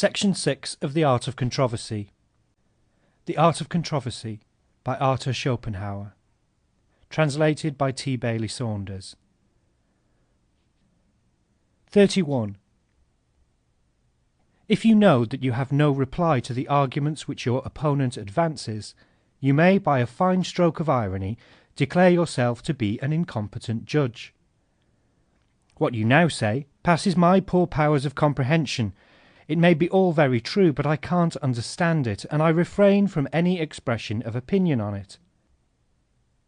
Section 6 of The Art of Controversy. The Art of Controversy by Arthur Schopenhauer. Translated by T. Bailey Saunders. 31. If you know that you have no reply to the arguments which your opponent advances, you may, by a fine stroke of irony, declare yourself to be an incompetent judge. What you now say passes my poor powers of comprehension. It may be all very true, but I can't understand it, and I refrain from any expression of opinion on it.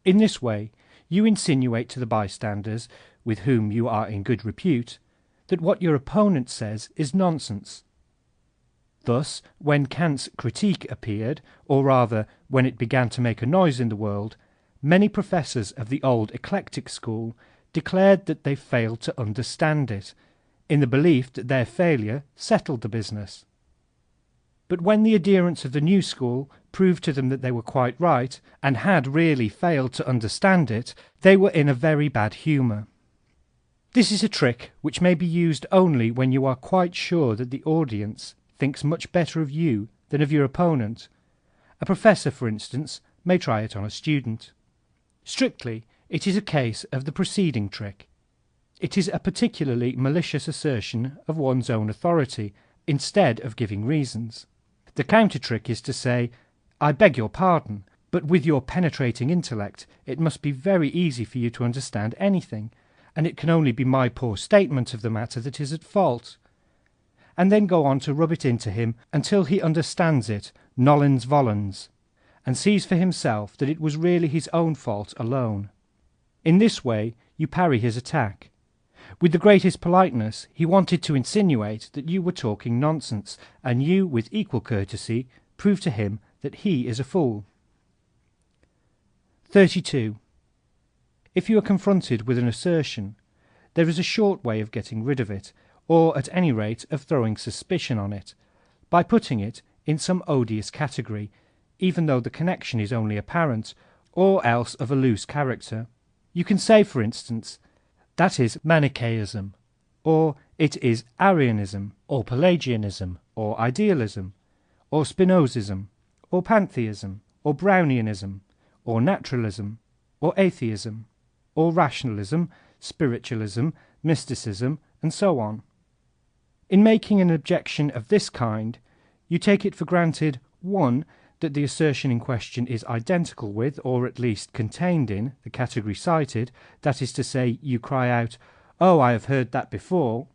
In this way you insinuate to the bystanders, with whom you are in good repute, that what your opponent says is nonsense. Thus, when Kant's Critique appeared, or rather when it began to make a noise in the world, many professors of the old eclectic school declared that they failed to understand it, in the belief that their failure settled the business. But when the adherents of the new school proved to them that they were quite right, and had really failed to understand it, they were in a very bad humour. This is a trick which may be used only when you are quite sure that the audience thinks much better of you than of your opponent. A professor, for instance, may try it on a student. Strictly, it is a case of the preceding trick. It is a particularly malicious assertion of one's own authority, instead of giving reasons. The counter-trick is to say, I beg your pardon, but with your penetrating intellect it must be very easy for you to understand anything, and it can only be my poor statement of the matter that is at fault. And then go on to rub it into him until he understands it nolens volens, and sees for himself that it was really his own fault alone. In this way you parry his attack. With the greatest politeness he wanted to insinuate that you were talking nonsense, and you, with equal courtesy, prove to him that he is a fool. 32. If you are confronted with an assertion, there is a short way of getting rid of it, or at any rate of throwing suspicion on it, by putting it in some odious category, even though the connection is only apparent, or else of a loose character. You can say, for instance, that is Manichaeism, or it is Arianism, or Pelagianism, or Idealism, or Spinozism, or Pantheism, or Brownianism, or Naturalism, or Atheism, or Rationalism, Spiritualism, Mysticism, and so on. In making an objection of this kind, you take it for granted, 1. That the assertion in question is identical with, or at least contained in, the category cited, that is to say, you cry out, "Oh, I have heard that before,"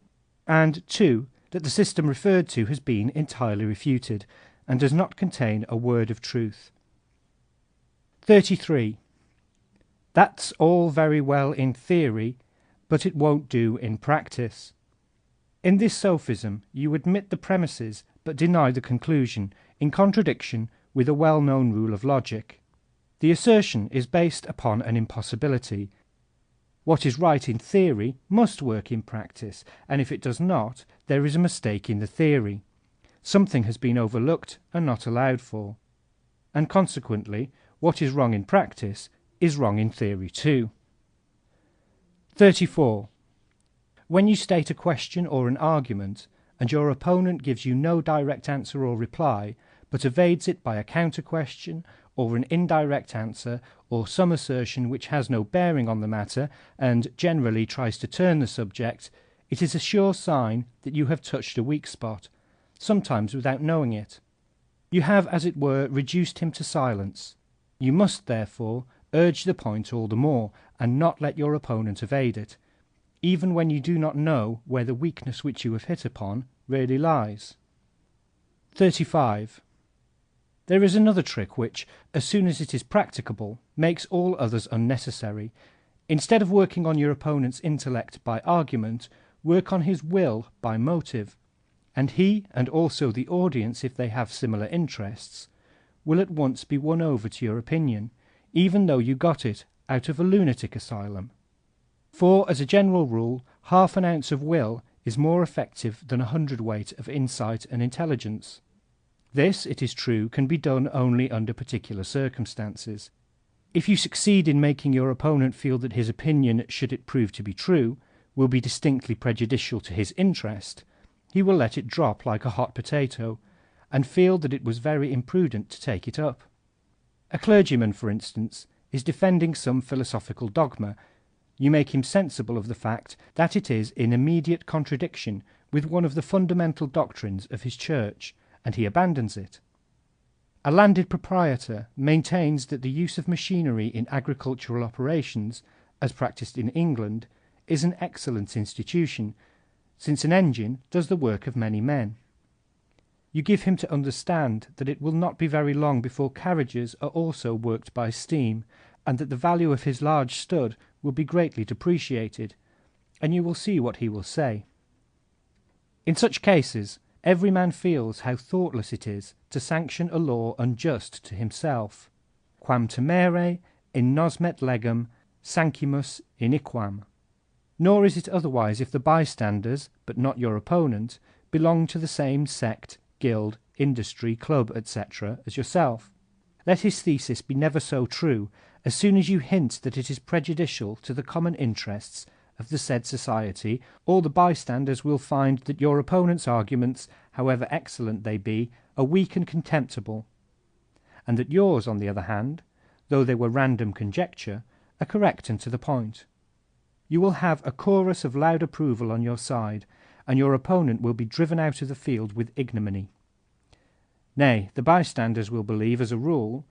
and 2. That the system referred to has been entirely refuted, and does not contain a word of truth. 33. That's all very well in theory, but it won't do in practice. In this sophism you admit the premises but deny the conclusion, in contradiction with a well-known rule of logic. The assertion is based upon an impossibility. What is right in theory must work in practice, and if it does not, there is a mistake in the theory. Something has been overlooked and not allowed for. And consequently, what is wrong in practice is wrong in theory too. 34. When you state a question or an argument, and your opponent gives you no direct answer or reply, but evades it by a counter-question, or an indirect answer, or some assertion which has no bearing on the matter, and generally tries to turn the subject, it is a sure sign that you have touched a weak spot, sometimes without knowing it. You have, as it were, reduced him to silence. You must, therefore, urge the point all the more, and not let your opponent evade it, even when you do not know where the weakness which you have hit upon really lies. 35. There is another trick which, as soon as it is practicable, makes all others unnecessary. Instead of working on your opponent's intellect by argument, work on his will by motive, and he, and also the audience if they have similar interests, will at once be won over to your opinion, even though you got it out of a lunatic asylum. For, as a general rule, half an ounce of will is more effective than 100 weight of insight and intelligence. This, it is true, can be done only under particular circumstances. If you succeed in making your opponent feel that his opinion, should it prove to be true, will be distinctly prejudicial to his interest, he will let it drop like a hot potato, and feel that it was very imprudent to take it up. A clergyman, for instance, is defending some philosophical dogma. You make him sensible of the fact that it is in immediate contradiction with one of the fundamental doctrines of his church, and he abandons it. A landed proprietor maintains that the use of machinery in agricultural operations, as practiced in England, is an excellent institution, since an engine does the work of many men. You give him to understand that it will not be very long before carriages are also worked by steam, and that the value of his large stud will be greatly depreciated, and you will see what he will say. In such cases, every man feels how thoughtless it is to sanction a law unjust to himself. Quam temere in nosmet legem sancimus iniquam. Nor is it otherwise if the bystanders, but not your opponent, belong to the same sect, guild, industry, club, etc. as yourself. Let his thesis be never so true, as soon as you hint that it is prejudicial to the common interests of the said society, all the bystanders will find that your opponent's arguments, however excellent they be, are weak and contemptible, and that yours, on the other hand, though they were random conjecture, are correct and to the point. You will have a chorus of loud approval on your side, and your opponent will be driven out of the field with ignominy. Nay, the bystanders will believe, as a rule,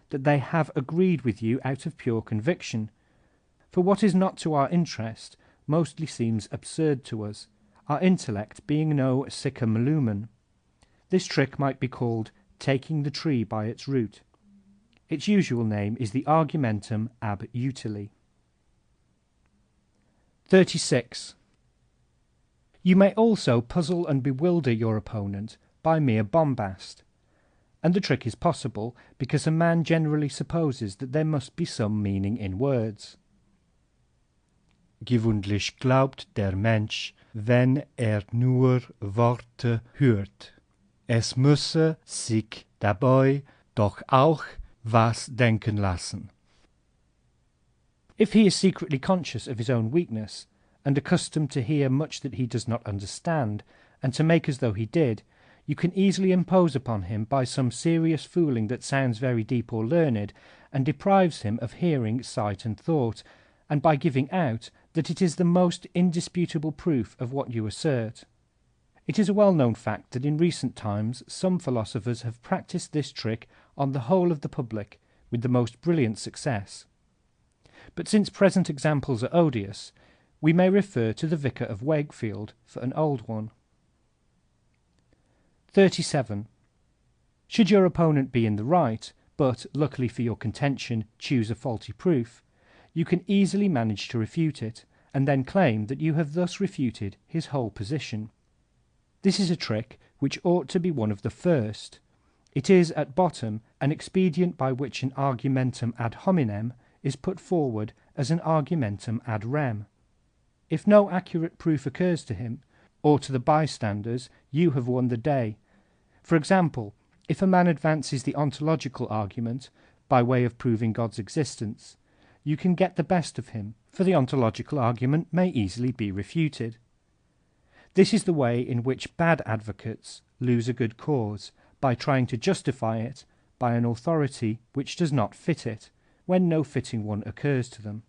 that they have agreed with you out of pure conviction, for what is not to our interest mostly seems absurd to us, our intellect being no siccum lumen. This trick might be called taking the tree by its root. Its usual name is the argumentum ab utile. 36. You may also puzzle and bewilder your opponent by mere bombast, and the trick is possible because a man generally supposes that there must be some meaning in words. Gewöhnlich glaubt der Mensch, wenn nur Worte hört. Es müsse sich dabei doch auch was denken lassen. If he is secretly conscious of his own weakness, and accustomed to hear much that he does not understand, and to make as though he did, you can easily impose upon him by some serious fooling that sounds very deep or learned, and deprives him of hearing, sight, and thought, and by giving out that it is the most indisputable proof of what you assert. It is a well-known fact that in recent times some philosophers have practised this trick on the whole of the public with the most brilliant success. But since present examples are odious, we may refer to the Vicar of Wakefield for an old one. 37. Should your opponent be in the right, but, luckily for your contention, choose a faulty proof, you can easily manage to refute it, and then claim that you have thus refuted his whole position. This is a trick which ought to be one of the first. It is, at bottom, an expedient by which an argumentum ad hominem is put forward as an argumentum ad rem. If no accurate proof occurs to him, or to the bystanders, you have won the day. For example, if a man advances the ontological argument, by way of proving God's existence, you can get the best of him, for the ontological argument may easily be refuted. This is the way in which bad advocates lose a good cause, by trying to justify it by an authority which does not fit it, when no fitting one occurs to them.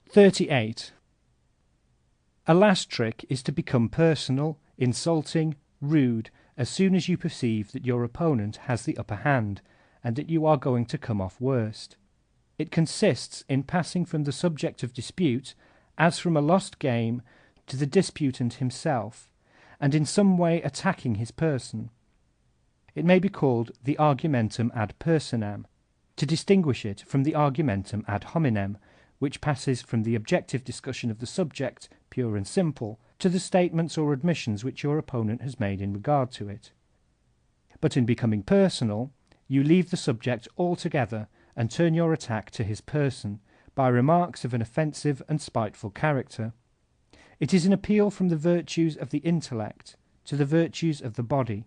38. A last trick is to become personal, insulting, rude, as soon as you perceive that your opponent has the upper hand, and that you are going to come off worst. It consists in passing from the subject of dispute, as from a lost game, to the disputant himself, and in some way attacking his person. It may be called the argumentum ad personam, to distinguish it from the argumentum ad hominem, which passes from the objective discussion of the subject, pure and simple, to the statements or admissions which your opponent has made in regard to it. But in becoming personal, you leave the subject altogether and turn your attack to his person, by remarks of an offensive and spiteful character. It is an appeal from the virtues of the intellect to the virtues of the body,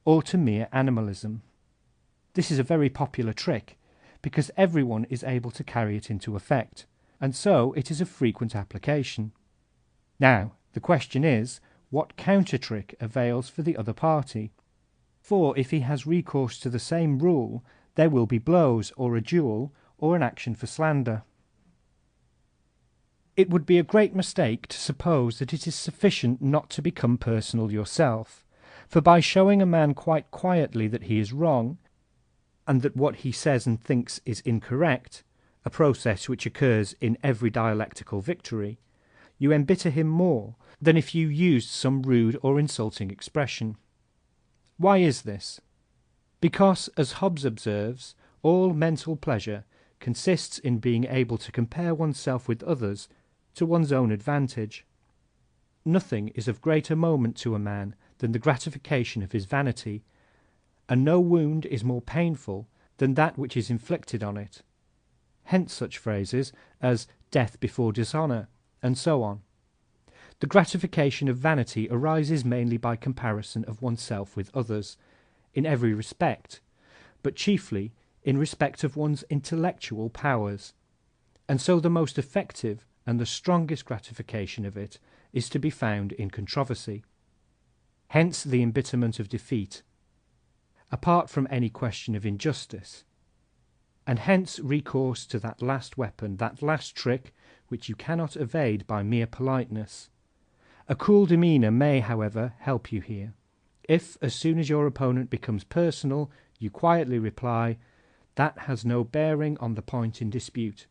or to mere animalism. This is a very popular trick, because everyone is able to carry it into effect, and so it is of frequent application. Now, the question is, what counter-trick avails for the other party. For if he has recourse to the same rule, there will be blows, or a duel, or an action for slander. It would be a great mistake to suppose that it is sufficient not to become personal yourself, for by showing a man quite quietly that he is wrong, and that what he says and thinks is incorrect, a process which occurs in every dialectical victory, you embitter him more than if you used some rude or insulting expression. Why is this? Because, as Hobbes observes, all mental pleasure consists in being able to compare oneself with others to one's own advantage. Nothing is of greater moment to a man than the gratification of his vanity, and no wound is more painful than that which is inflicted on it. Hence such phrases as death before dishonor, and so on. The gratification of vanity arises mainly by comparison of oneself with others, in every respect, but chiefly in respect of one's intellectual powers, and so the most effective and the strongest gratification of it is to be found in controversy. Hence the embitterment of defeat, apart from any question of injustice, and hence recourse to that last weapon, that last trick, which you cannot evade by mere politeness. A cool demeanour may, however, help you here. If, as soon as your opponent becomes personal, you quietly reply, "That has no bearing on the point in dispute,"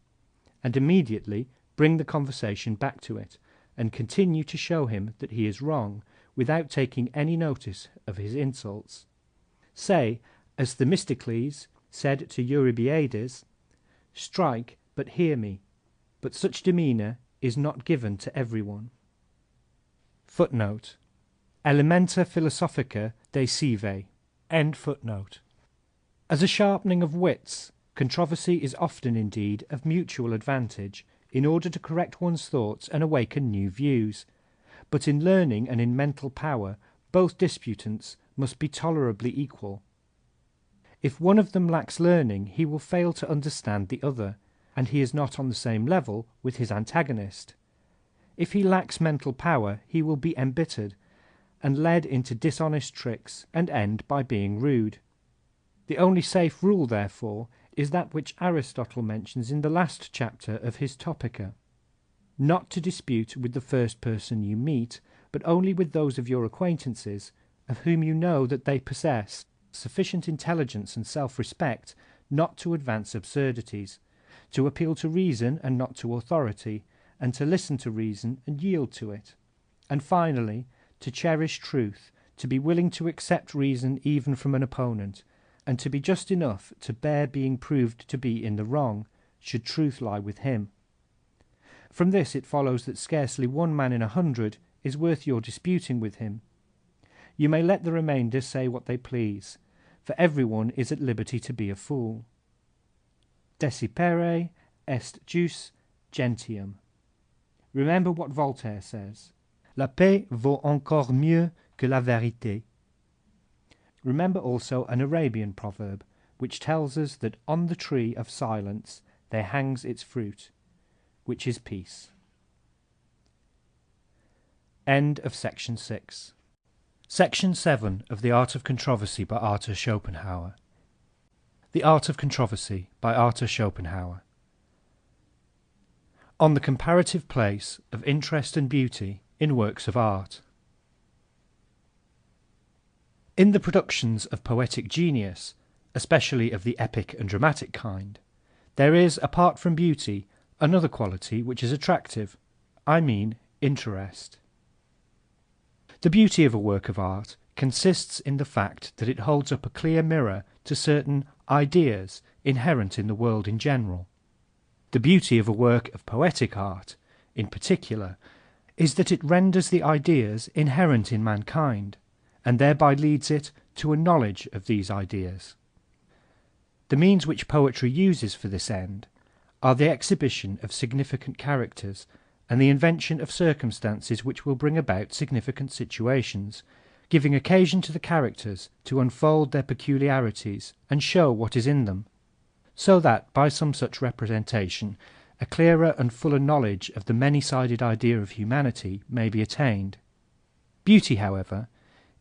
and immediately bring the conversation back to it, and continue to show him that he is wrong, without taking any notice of his insults. Say, as Themistocles said to Eurybiades, "Strike, but hear me." But such demeanour is not given to every one. Footnote: Elementa philosophica de sive. End footnote. As a sharpening of wits, controversy is often indeed of mutual advantage, in order to correct one's thoughts and awaken new views. But in learning and in mental power, both disputants must be tolerably equal. If one of them lacks learning, he will fail to understand the other, and he is not on the same level with his antagonist. If he lacks mental power, he will be embittered, and led into dishonest tricks, and end by being rude. The only safe rule, therefore, is that which Aristotle mentions in the last chapter of his Topica: not to dispute with the first person you meet, but only with those of your acquaintances of whom you know that they possess sufficient intelligence and self-respect not to advance absurdities, to appeal to reason and not to authority, and to listen to reason and yield to it, and finally to cherish truth, to be willing to accept reason even from an opponent, and to be just enough to bear being proved to be in the wrong, should truth lie with him. From this it follows that scarcely one man in 100 is worth your disputing with him. You may let the remainder say what they please, for everyone is at liberty to be a fool. Desipere est jus gentium. Remember what Voltaire says: La paix vaut encore mieux que la vérité. Remember also an Arabian proverb, which tells us that on the tree of silence there hangs its fruit, which is peace. End of section 6. Section 7 of The Art of Controversy by Arthur Schopenhauer. The Art of Controversy by Arthur Schopenhauer. On the comparative place of interest and beauty in works of art. In the productions of poetic genius, especially of the epic and dramatic kind, there is, apart from beauty, another quality which is attractive. I mean interest. The beauty of a work of art consists in the fact that it holds up a clear mirror to certain ideas inherent in the world in general. The beauty of a work of poetic art, in particular, is that it renders the ideas inherent in mankind, and thereby leads it to a knowledge of these ideas. The means which poetry uses for this end are the exhibition of significant characters and the invention of circumstances which will bring about significant situations, giving occasion to the characters to unfold their peculiarities and show what is in them, so that by some such representation a clearer and fuller knowledge of the many-sided idea of humanity may be attained. Beauty, however,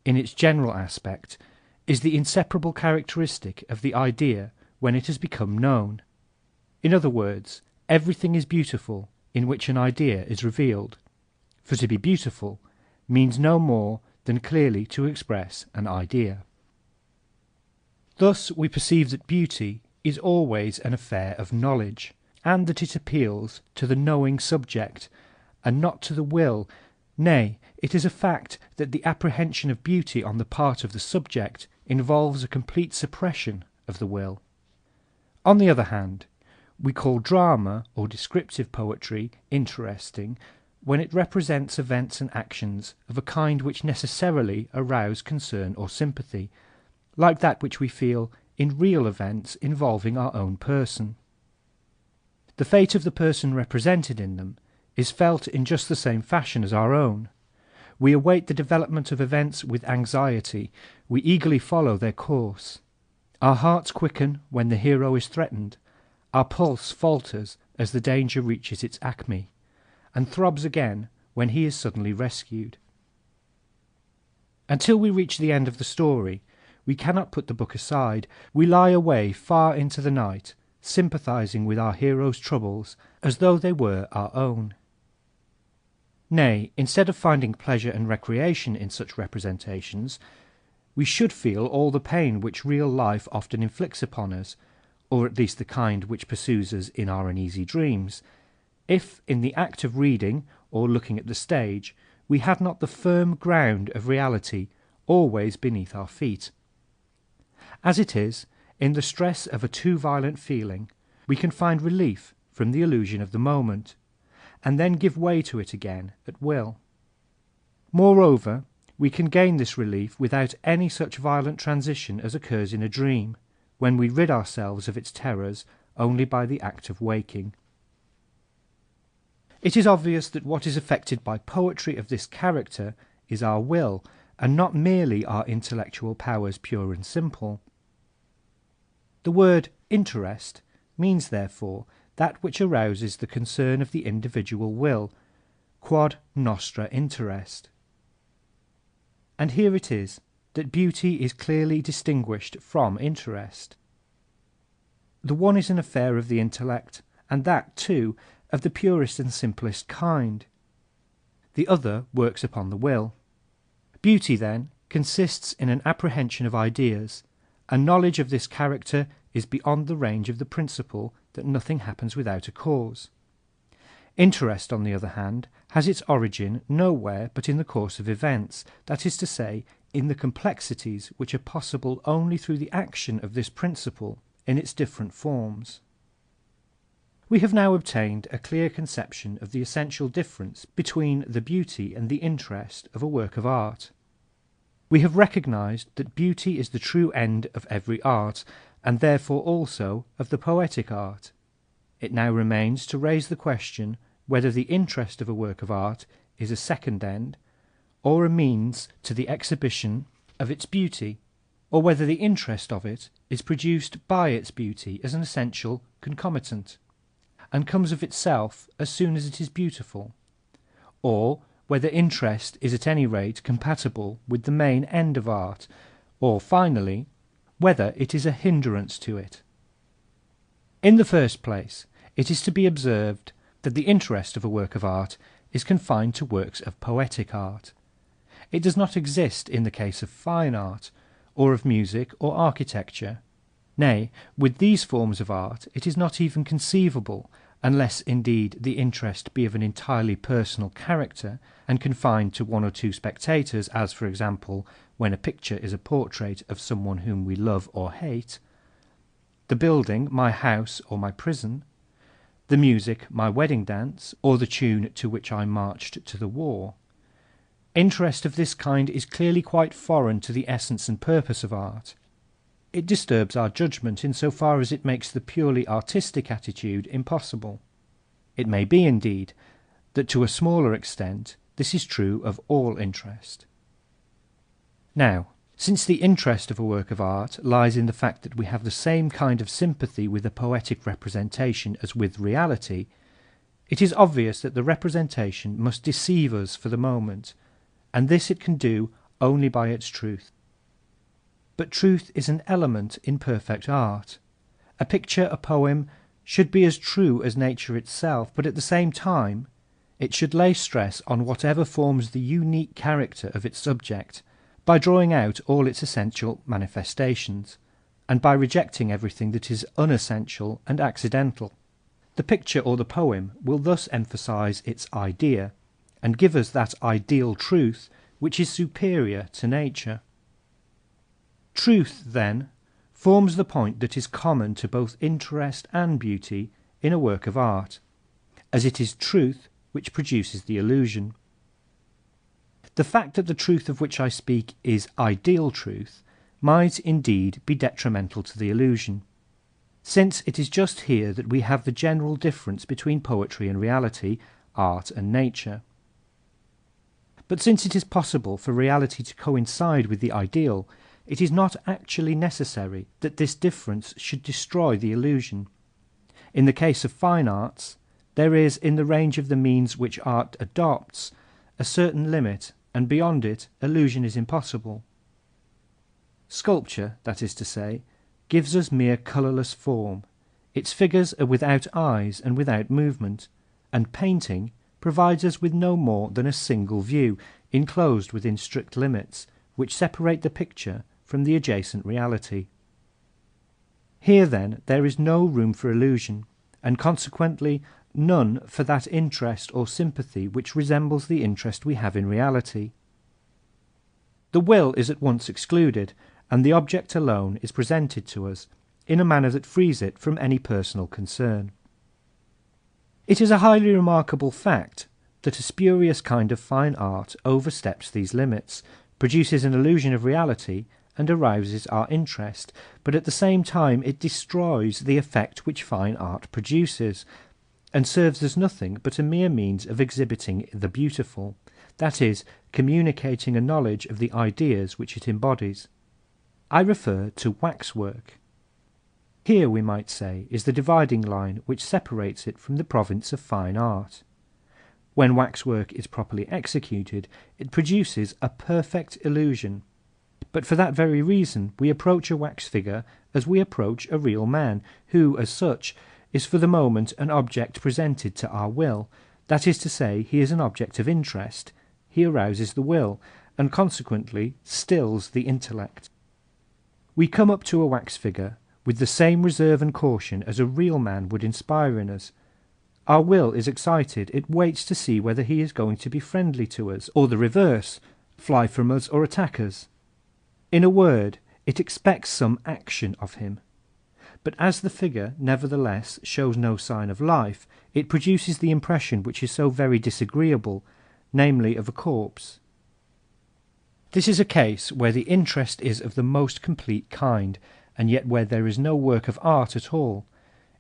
in its general aspect, is the inseparable characteristic of the idea when it has become known. In other words, everything is beautiful in which an idea is revealed, for to be beautiful means no more than clearly to express an idea. Thus we perceive that beauty is always an affair of knowledge, and that it appeals to the knowing subject, and not to the will. Nay, it is a fact that the apprehension of beauty on the part of the subject involves a complete suppression of the will. On the other hand, we call drama or descriptive poetry interesting when it represents events and actions of a kind which necessarily arouse concern or sympathy, like that which we feel in real events involving our own person. The fate of the person represented in them is felt in just the same fashion as our own. We await the development of events with anxiety, we eagerly follow their course. Our hearts quicken when the hero is threatened, our pulse falters as the danger reaches its acme, and throbs again when he is suddenly rescued. Until we reach the end of the story, we cannot put the book aside. We lie away far into the night, sympathizing with our hero's troubles as though they were our own. Nay, instead of finding pleasure and recreation in such representations, we should feel all the pain which real life often inflicts upon us, or at least the kind which pursues us in our uneasy dreams, if in the act of reading or looking at the stage we had not the firm ground of reality always beneath our feet. As it is, in the stress of a too violent feeling, we can find relief from the illusion of the moment, and then give way to it again at will. Moreover, we can gain this relief without any such violent transition as occurs in a dream, when we rid ourselves of its terrors only by the act of waking. It is obvious that what is affected by poetry of this character is our will, and not merely our intellectual powers pure and simple. The word interest means therefore that which arouses the concern of the individual will, quod nostra interest. And here it is that beauty is clearly distinguished from interest. The one is an affair of the intellect, and that, too, of the purest and simplest kind. The other works upon the will. Beauty, then, consists in an apprehension of ideas, and knowledge of this character is beyond the range of the principle that nothing happens without a cause. Interest, on the other hand, has its origin nowhere but in the course of events, that is to say, in the complexities which are possible only through the action of this principle in its different forms. We have now obtained a clear conception of the essential difference between the beauty and the interest of a work of art. We have recognized that beauty is the true end of every art, and therefore also of the poetic art. It now remains to raise the question whether the interest of a work of art is a second end, or a means to the exhibition of its beauty, or whether the interest of it is produced by its beauty as an essential concomitant, and comes of itself as soon as it is beautiful, or whether interest is at any rate compatible with the main end of art, or finally, whether it is a hindrance to it. In the first place, it is to be observed that the interest of a work of art is confined to works of poetic art. It does not exist in the case of fine art, or of music or architecture. Nay, with these forms of art it is not even conceivable, unless indeed the interest be of an entirely personal character, and confined to one or two spectators, as, for example, when a picture is a portrait of someone whom we love or hate, the building my house or my prison, the music my wedding dance, or the tune to which I marched to the war. Interest of this kind is clearly quite foreign to the essence and purpose of art. It disturbs our judgment in so far as it makes the purely artistic attitude impossible. It may be, indeed, that to a smaller extent this is true of all interest. Now, since the interest of a work of art lies in the fact that we have the same kind of sympathy with a poetic representation as with reality, it is obvious that the representation must deceive us for the moment, and this it can do only by its truth. But truth is an element in perfect art. A picture, a poem, should be as true as nature itself, but at the same time it should lay stress on whatever forms the unique character of its subject, by drawing out all its essential manifestations, and by rejecting everything that is unessential and accidental. The picture or the poem will thus emphasize its idea, and give us that ideal truth which is superior to nature. Truth, then, forms the point that is common to both interest and beauty in a work of art, as it is truth which produces the illusion. The fact that the truth of which I speak is ideal truth might indeed be detrimental to the illusion, since it is just here that we have the general difference between poetry and reality, art and nature. But since it is possible for reality to coincide with the ideal, it is not actually necessary that this difference should destroy the illusion. In the case of fine arts, there is, in the range of the means which art adopts, a certain limit, and beyond it illusion is impossible. Sculpture, that is to say, gives us mere colourless form. Its figures are without eyes and without movement, and painting provides us with no more than a single view, enclosed within strict limits, which separate the picture from the adjacent reality. Here, then, there is no room for illusion, and consequently none for that interest or sympathy which resembles the interest we have in reality. The will is at once excluded, and the object alone is presented to us in a manner that frees it from any personal concern. It is a highly remarkable fact that a spurious kind of fine art oversteps these limits, produces an illusion of reality, and arouses our interest, but at the same time it destroys the effect which fine art produces, and serves as nothing but a mere means of exhibiting the beautiful, that is, communicating a knowledge of the ideas which it embodies. I refer to waxwork. Here, we might say, is the dividing line which separates it from the province of fine art. When waxwork is properly executed, it produces a perfect illusion. But for that very reason we approach a wax figure as we approach a real man, who, as such, is for the moment an object presented to our will, that is to say, he is an object of interest, he arouses the will, and consequently stills the intellect. We come up to a wax figure with the same reserve and caution as a real man would inspire in us. Our will is excited, it waits to see whether he is going to be friendly to us, or the reverse, fly from us or attack us. In a word, it expects some action of him. But as the figure, nevertheless, shows no sign of life, it produces the impression which is so very disagreeable, namely of a corpse. This is a case where the interest is of the most complete kind, and yet where there is no work of art at all.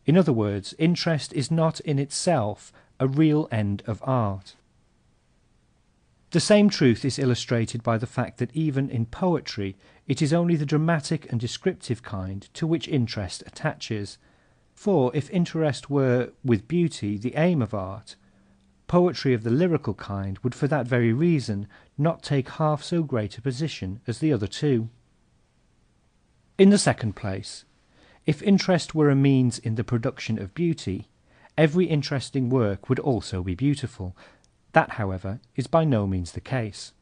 In other words, interest is not in itself a real end of art. The same truth is illustrated by the fact that even in poetry it is only the dramatic and descriptive kind to which interest attaches. For if interest were, with beauty, the aim of art, poetry of the lyrical kind would for that very reason not take half so great a position as the other two. In the second place, if interest were a means in the production of beauty, every interesting work would also be beautiful. That, however, is by no means the case.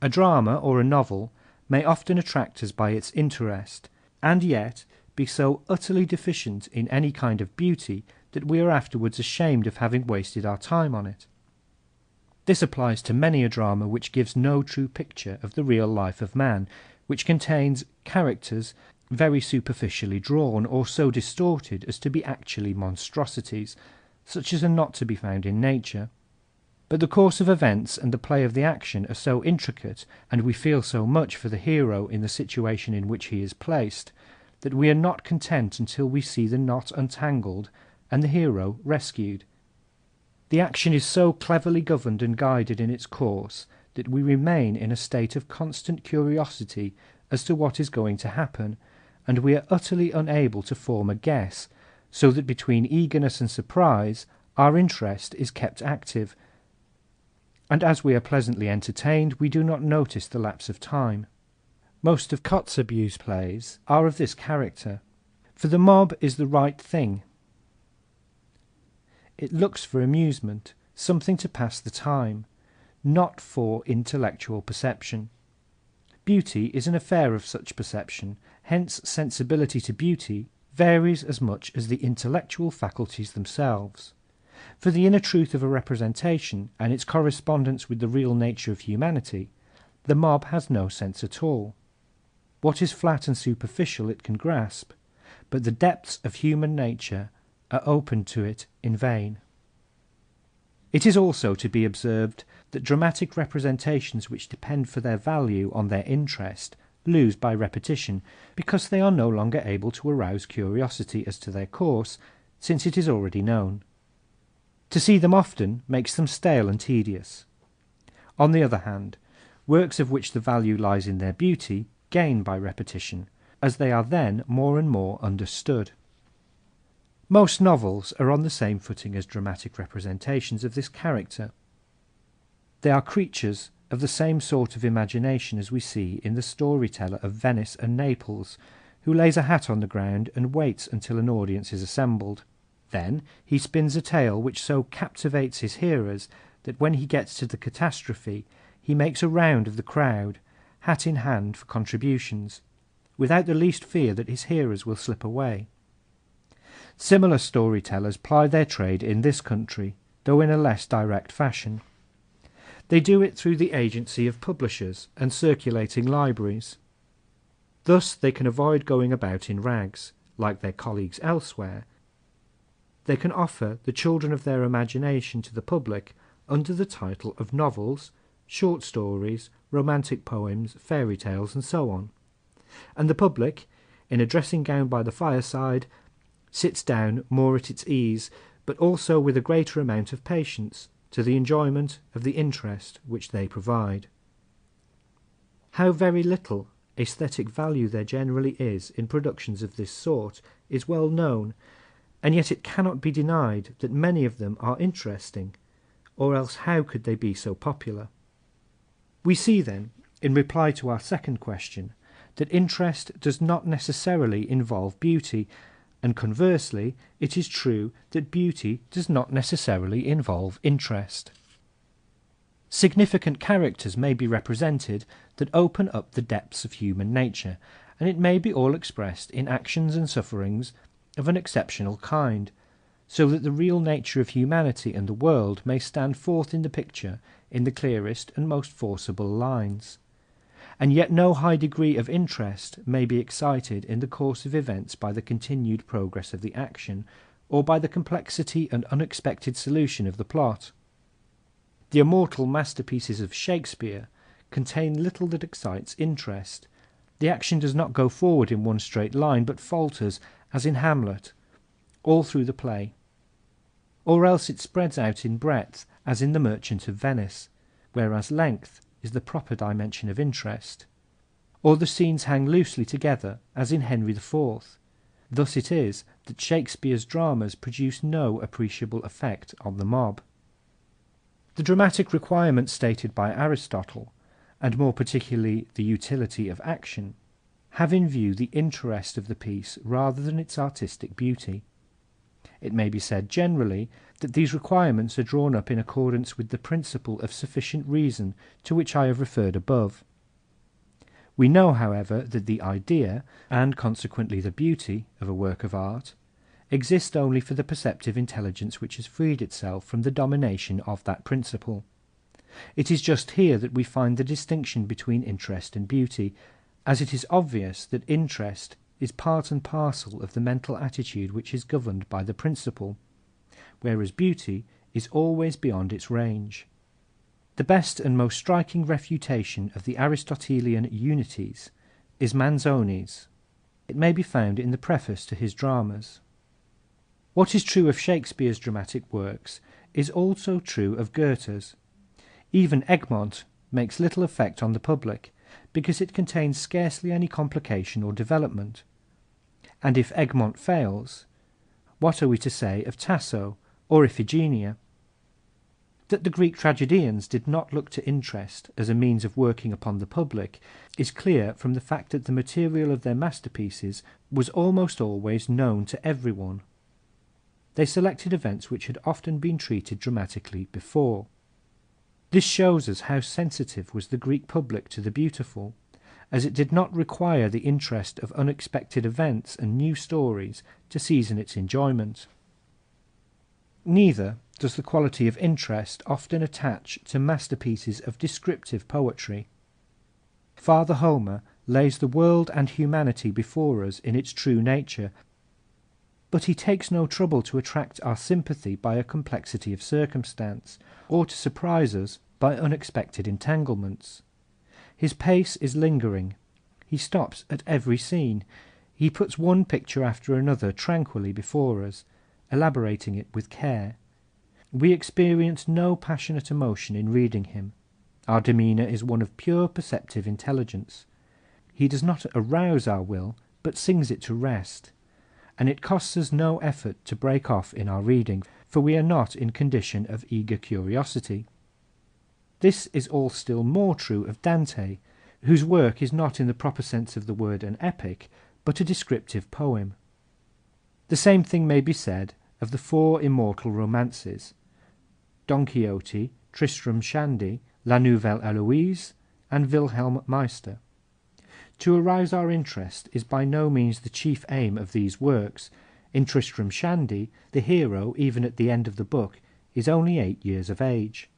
A drama or a novel may often attract us by its interest, and yet be so utterly deficient in any kind of beauty that we are afterwards ashamed of having wasted our time on it. This applies to many a drama which gives no true picture of the real life of man, which contains characters very superficially drawn, or so distorted as to be actually monstrosities, such as are not to be found in nature. But the course of events and the play of the action are so intricate, and we feel so much for the hero in the situation in which he is placed, that we are not content until we see the knot untangled and the hero rescued. The action is so cleverly governed and guided in its course that we remain in a state of constant curiosity as to what is going to happen, and we are utterly unable to form a guess, so that between eagerness and surprise our interest is kept active, and as we are pleasantly entertained we do not notice the lapse of time. Most of Kotzebue's plays are of this character, for the mob is the right thing. It looks for amusement, something to pass the time, not for intellectual perception. Beauty is an affair of such perception, hence sensibility to beauty varies as much as the intellectual faculties themselves. For the inner truth of a representation and its correspondence with the real nature of humanity, the mob has no sense at all. What is flat and superficial it can grasp, but the depths of human nature are opened to it in vain. It is also to be observed that dramatic representations which depend for their value on their interest lose by repetition, because they are no longer able to arouse curiosity as to their course, since it is already known. To see them often makes them stale and tedious. On the other hand, works of which the value lies in their beauty gain by repetition, as they are then more and more understood. Most novels are on the same footing as dramatic representations of this character. They are creatures of the same sort of imagination as we see in the storyteller of Venice and Naples, who lays a hat on the ground and waits until an audience is assembled. Then he spins a tale which so captivates his hearers that when he gets to the catastrophe he makes a round of the crowd, hat in hand for contributions, without the least fear that his hearers will slip away. Similar storytellers ply their trade in this country, though in a less direct fashion. They do it through the agency of publishers and circulating libraries. Thus they can avoid going about in rags, like their colleagues elsewhere. They can offer the children of their imagination to the public under the title of novels, short stories, romantic poems, fairy tales, and so on. And the public, in a dressing gown by the fireside, sits down more at its ease, but also with a greater amount of patience, to the enjoyment of the interest which they provide. How very little aesthetic value there generally is in productions of this sort is well known, and yet it cannot be denied that many of them are interesting, or else how could they be so popular? We see then, in reply to our second question, that interest does not necessarily involve beauty, and conversely, it is true that beauty does not necessarily involve interest. Significant characters may be represented that open up the depths of human nature, and it may be all expressed in actions and sufferings of an exceptional kind, so that the real nature of humanity and the world may stand forth in the picture in the clearest and most forcible lines. And yet no high degree of interest may be excited in the course of events by the continued progress of the action, or by the complexity and unexpected solution of the plot. The immortal masterpieces of Shakespeare contain little that excites interest. The action does not go forward in one straight line, but falters, as in Hamlet, all through the play. Or else it spreads out in breadth, as in The Merchant of Venice, whereas length is the proper dimension of interest. Or the scenes hang loosely together, as in Henry IV. Thus it is that Shakespeare's dramas produce no appreciable effect on the mob. The dramatic requirements stated by Aristotle, and more particularly the utility of action, have in view the interest of the piece rather than its artistic beauty. It may be said generally that these requirements are drawn up in accordance with the principle of sufficient reason to which I have referred above. We know, however, that the idea, and consequently the beauty, of a work of art exist only for the perceptive intelligence which has freed itself from the domination of that principle. It is just here that we find the distinction between interest and beauty, as it is obvious that interest is part and parcel of the mental attitude which is governed by the principle, whereas beauty is always beyond its range. The best and most striking refutation of the Aristotelian unities is Manzoni's. It may be found in the preface to his dramas. What is true of Shakespeare's dramatic works is also true of Goethe's. Even Egmont makes little effect on the public, because it contains scarcely any complication or development. And if Egmont fails, what are we to say of Tasso or Iphigenia? That the Greek tragedians did not look to interest as a means of working upon the public is clear from the fact that the material of their masterpieces was almost always known to everyone. They selected events which had often been treated dramatically before. This shows us how sensitive was the Greek public to the beautiful, as it did not require the interest of unexpected events and new stories to season its enjoyment. Neither does the quality of interest often attach to masterpieces of descriptive poetry. Father Homer lays the world and humanity before us in its true nature, but he takes no trouble to attract our sympathy by a complexity of circumstance, or to surprise us by unexpected entanglements. His pace is lingering. He stops at every scene. He puts one picture after another tranquilly before us, elaborating it with care. We experience no passionate emotion in reading him. Our demeanour is one of pure perceptive intelligence. He does not arouse our will, but sings it to rest. And it costs us no effort to break off in our reading, for we are not in condition of eager curiosity. This is all still more true of Dante, whose work is not in the proper sense of the word an epic, but a descriptive poem. The same thing may be said of the four immortal romances, Don Quixote, Tristram Shandy, La Nouvelle Heloise, and Wilhelm Meister. To arouse our interest is by no means the chief aim of these works. In Tristram Shandy, the hero, even at the end of the book, is only 8 years of age.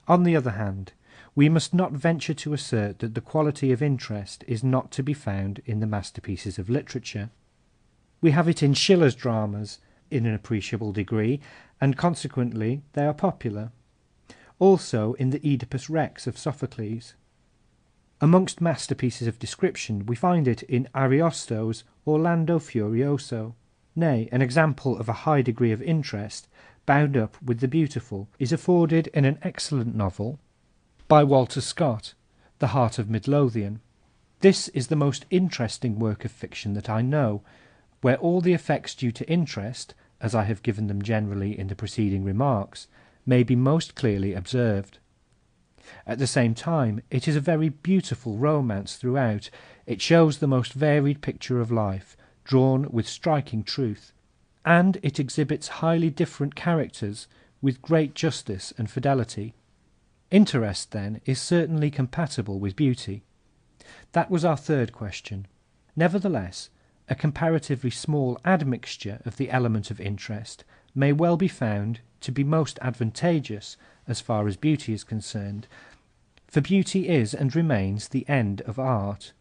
On the other hand, we must not venture to assert that the quality of interest is not to be found in the masterpieces of literature. We have it in Schiller's dramas in an appreciable degree, and consequently they are popular. Also in the Oedipus Rex of Sophocles. Amongst masterpieces of description we find it in Ariosto's Orlando Furioso. Nay, an example of a high degree of interest, bound up with the beautiful, is afforded in an excellent novel by Walter Scott, The Heart of Midlothian. This is the most interesting work of fiction that I know, where all the effects due to interest, as I have given them generally in the preceding remarks, may be most clearly observed. At the same time, it is a very beautiful romance throughout. It shows the most varied picture of life, drawn with striking truth, and it exhibits highly different characters with great justice and fidelity. Interest, then, is certainly compatible with beauty. That was our third question. Nevertheless, a comparatively small admixture of the element of interest may well be found to be most advantageous as far as beauty is concerned, for beauty is and remains the end of art.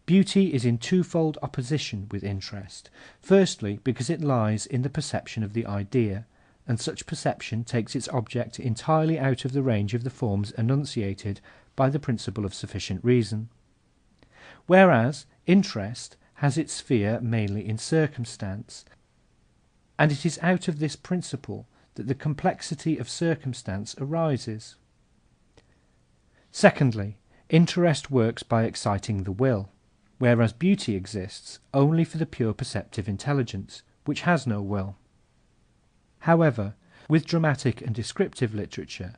Beauty is in twofold opposition with interest. Firstly, because it lies in the perception of the idea, and such perception takes its object entirely out of the range of the forms enunciated by the principle of sufficient reason. Whereas interest has its sphere mainly in circumstance, and it is out of this principle that the complexity of circumstance arises. Secondly, interest works by exciting the will, whereas beauty exists only for the pure perceptive intelligence, which has no will. However, with dramatic and descriptive literature,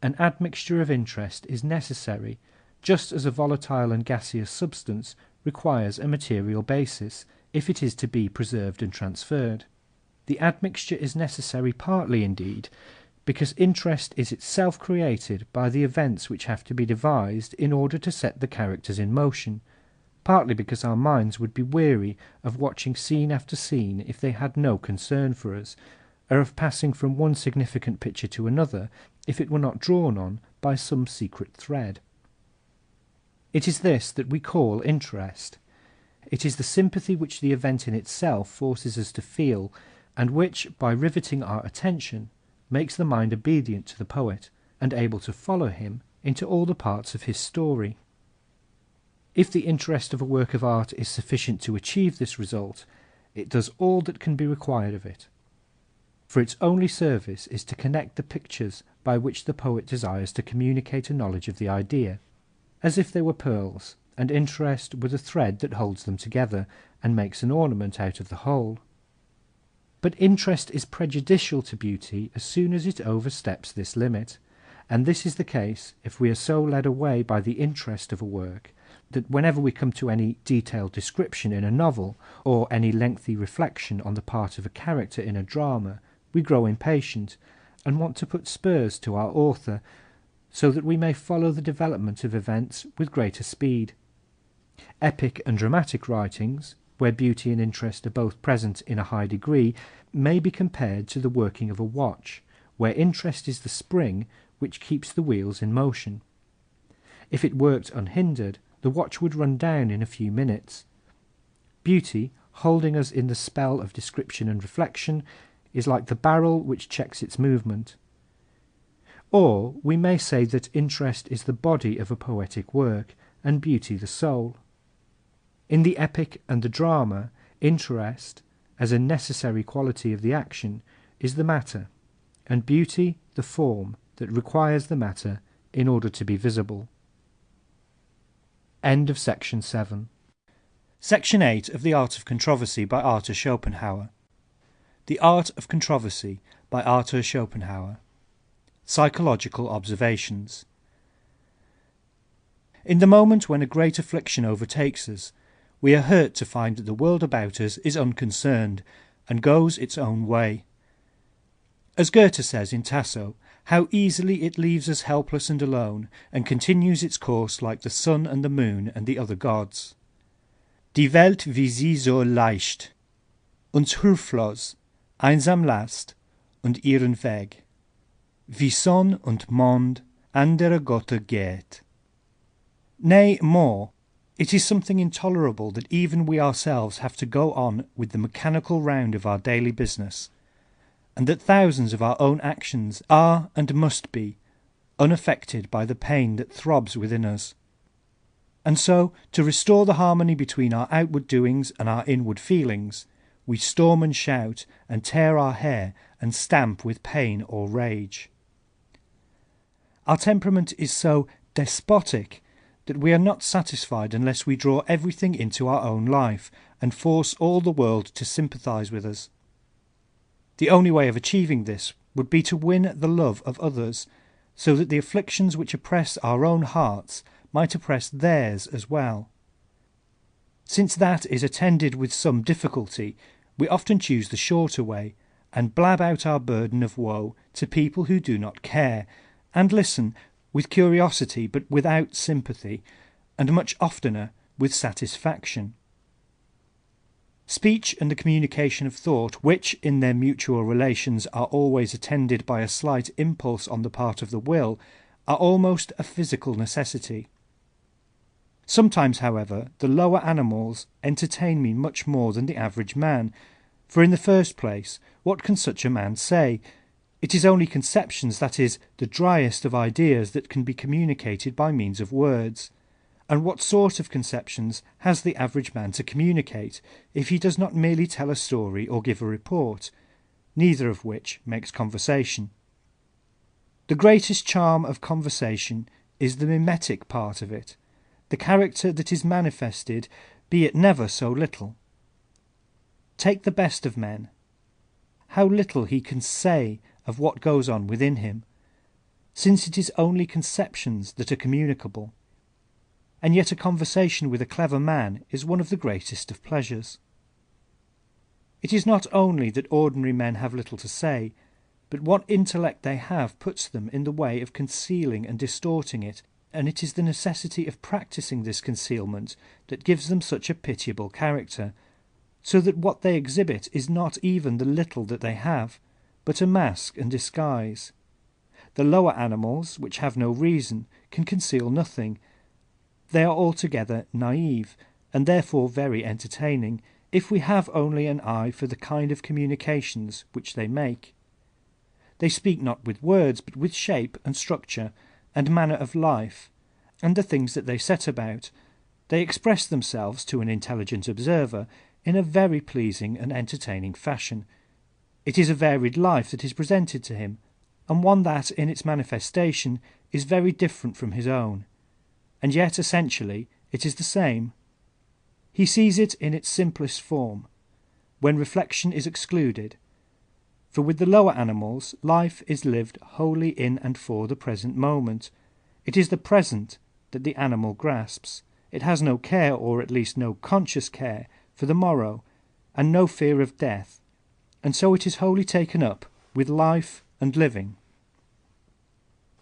an admixture of interest is necessary, just as a volatile and gaseous substance requires a material basis if it is to be preserved and transferred. The admixture is necessary partly, indeed, because interest is itself created by the events which have to be devised in order to set the characters in motion, partly because our minds would be weary of watching scene after scene if they had no concern for us, or of passing from one significant picture to another if it were not drawn on by some secret thread. It is this that we call interest. It is the sympathy which the event in itself forces us to feel, and which, by riveting our attention, makes the mind obedient to the poet, and able to follow him into all the parts of his story. If the interest of a work of art is sufficient to achieve this result, it does all that can be required of it. For its only service is to connect the pictures by which the poet desires to communicate a knowledge of the idea, as if they were pearls, and interest were the thread that holds them together, and makes an ornament out of the whole. But interest is prejudicial to beauty as soon as it oversteps this limit, and this is the case if we are so led away by the interest of a work that whenever we come to any detailed description in a novel, or any lengthy reflection on the part of a character in a drama, we grow impatient, and want to put spurs to our author, so that we may follow the development of events with greater speed. Epic and dramatic writings, where beauty and interest are both present in a high degree, may be compared to the working of a watch, where interest is the spring which keeps the wheels in motion. If it worked unhindered, the watch would run down in a few minutes. Beauty, holding us in the spell of description and reflection, is like the barrel which checks its movement. Or we may say that interest is the body of a poetic work, and beauty the soul. In the epic and the drama, interest, as a necessary quality of the action, is the matter, and beauty the form that requires the matter in order to be visible. End of Section 7. Section 8 of The Art of Controversy by Arthur Schopenhauer. The Art of Controversy by Arthur Schopenhauer. Psychological Observations. In the moment when a great affliction overtakes us, we are hurt to find that the world about us is unconcerned and goes its own way. As Goethe says in Tasso, how easily it leaves us helpless and alone, and continues its course like the sun and the moon and the other gods. Die Welt wie sie so leicht, uns hilflos, einsam lasst, und ihren Weg, wie Sonn und Mond andere Götter geht. Nay, more, it is something intolerable that even we ourselves have to go on with the mechanical round of our daily business, and that thousands of our own actions are and must be unaffected by the pain that throbs within us. And so, to restore the harmony between our outward doings and our inward feelings, we storm and shout and tear our hair and stamp with pain or rage. Our temperament is so despotic that we are not satisfied unless we draw everything into our own life and force all the world to sympathize with us. The only way of achieving this would be to win the love of others, so that the afflictions which oppress our own hearts might oppress theirs as well. Since that is attended with some difficulty, we often choose the shorter way, and blab out our burden of woe to people who do not care, and listen with curiosity but without sympathy, and much oftener with satisfaction. Speech and the communication of thought, which in their mutual relations are always attended by a slight impulse on the part of the will, are almost a physical necessity. Sometimes, however, the lower animals entertain me much more than the average man, for in the first place, what can such a man say? It is only conceptions, that is, the driest of ideas, that can be communicated by means of words. And what sort of conceptions has the average man to communicate, if he does not merely tell a story or give a report, neither of which makes conversation? The greatest charm of conversation is the mimetic part of it, the character that is manifested, be it never so little. Take the best of men. How little he can say of what goes on within him, since it is only conceptions that are communicable. And yet a conversation with a clever man is one of the greatest of pleasures. It is not only that ordinary men have little to say, but what intellect they have puts them in the way of concealing and distorting it, and it is the necessity of practising this concealment that gives them such a pitiable character, so that what they exhibit is not even the little that they have, but a mask and disguise. The lower animals, which have no reason, can conceal nothing. They are altogether naive, and therefore very entertaining, if we have only an eye for the kind of communications which they make. They speak not with words, but with shape and structure, and manner of life, and the things that they set about. They express themselves to an intelligent observer in a very pleasing and entertaining fashion. It is a varied life that is presented to him, and one that, in its manifestation, is very different from his own. And yet, essentially, it is the same. He sees it in its simplest form. When reflection is excluded, For with the lower animals, life is lived wholly in and for the present moment. It is the present that the animal grasps. It has no care, or at least no conscious care, for the morrow, and no fear of death, and so it is wholly taken up with life and living.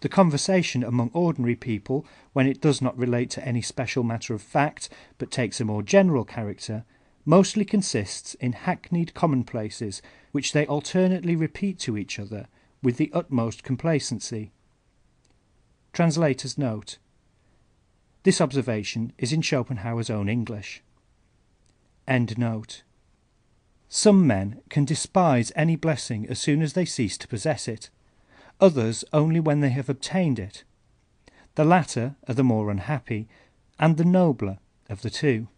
The conversation among ordinary people, when it does not relate to any special matter of fact, but takes a more general character, mostly consists in hackneyed commonplaces which they alternately repeat to each other with the utmost complacency. Translator's note. This observation is in Schopenhauer's own English. End note. Some men can despise any blessing as soon as they cease to possess it, others only when they have obtained it. The latter are the more unhappy, and the nobler of the two.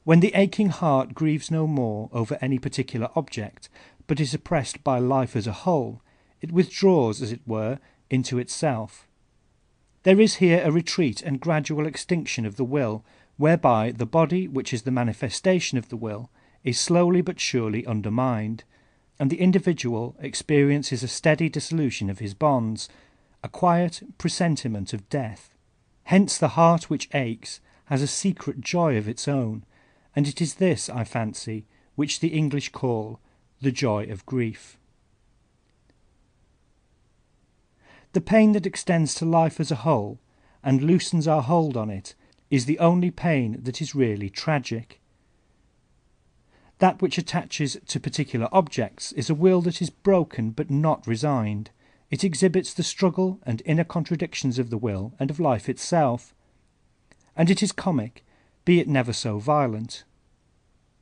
When the aching heart grieves no more over any particular object, but is oppressed by life as a whole, it withdraws, as it were, into itself. There is here a retreat and gradual extinction of the will, whereby the body, which is the manifestation of the will, is slowly but surely undermined, and the individual experiences a steady dissolution of his bonds, a quiet presentiment of death. Hence the heart which aches has a secret joy of its own, and it is this, I fancy, which the English call the joy of grief. The pain that extends to life as a whole, and loosens our hold on it, is the only pain that is really tragic. That which attaches to particular objects is a will that is broken but not resigned. It exhibits the struggle and inner contradictions of the will and of life itself, and it is comic, be it never so violent.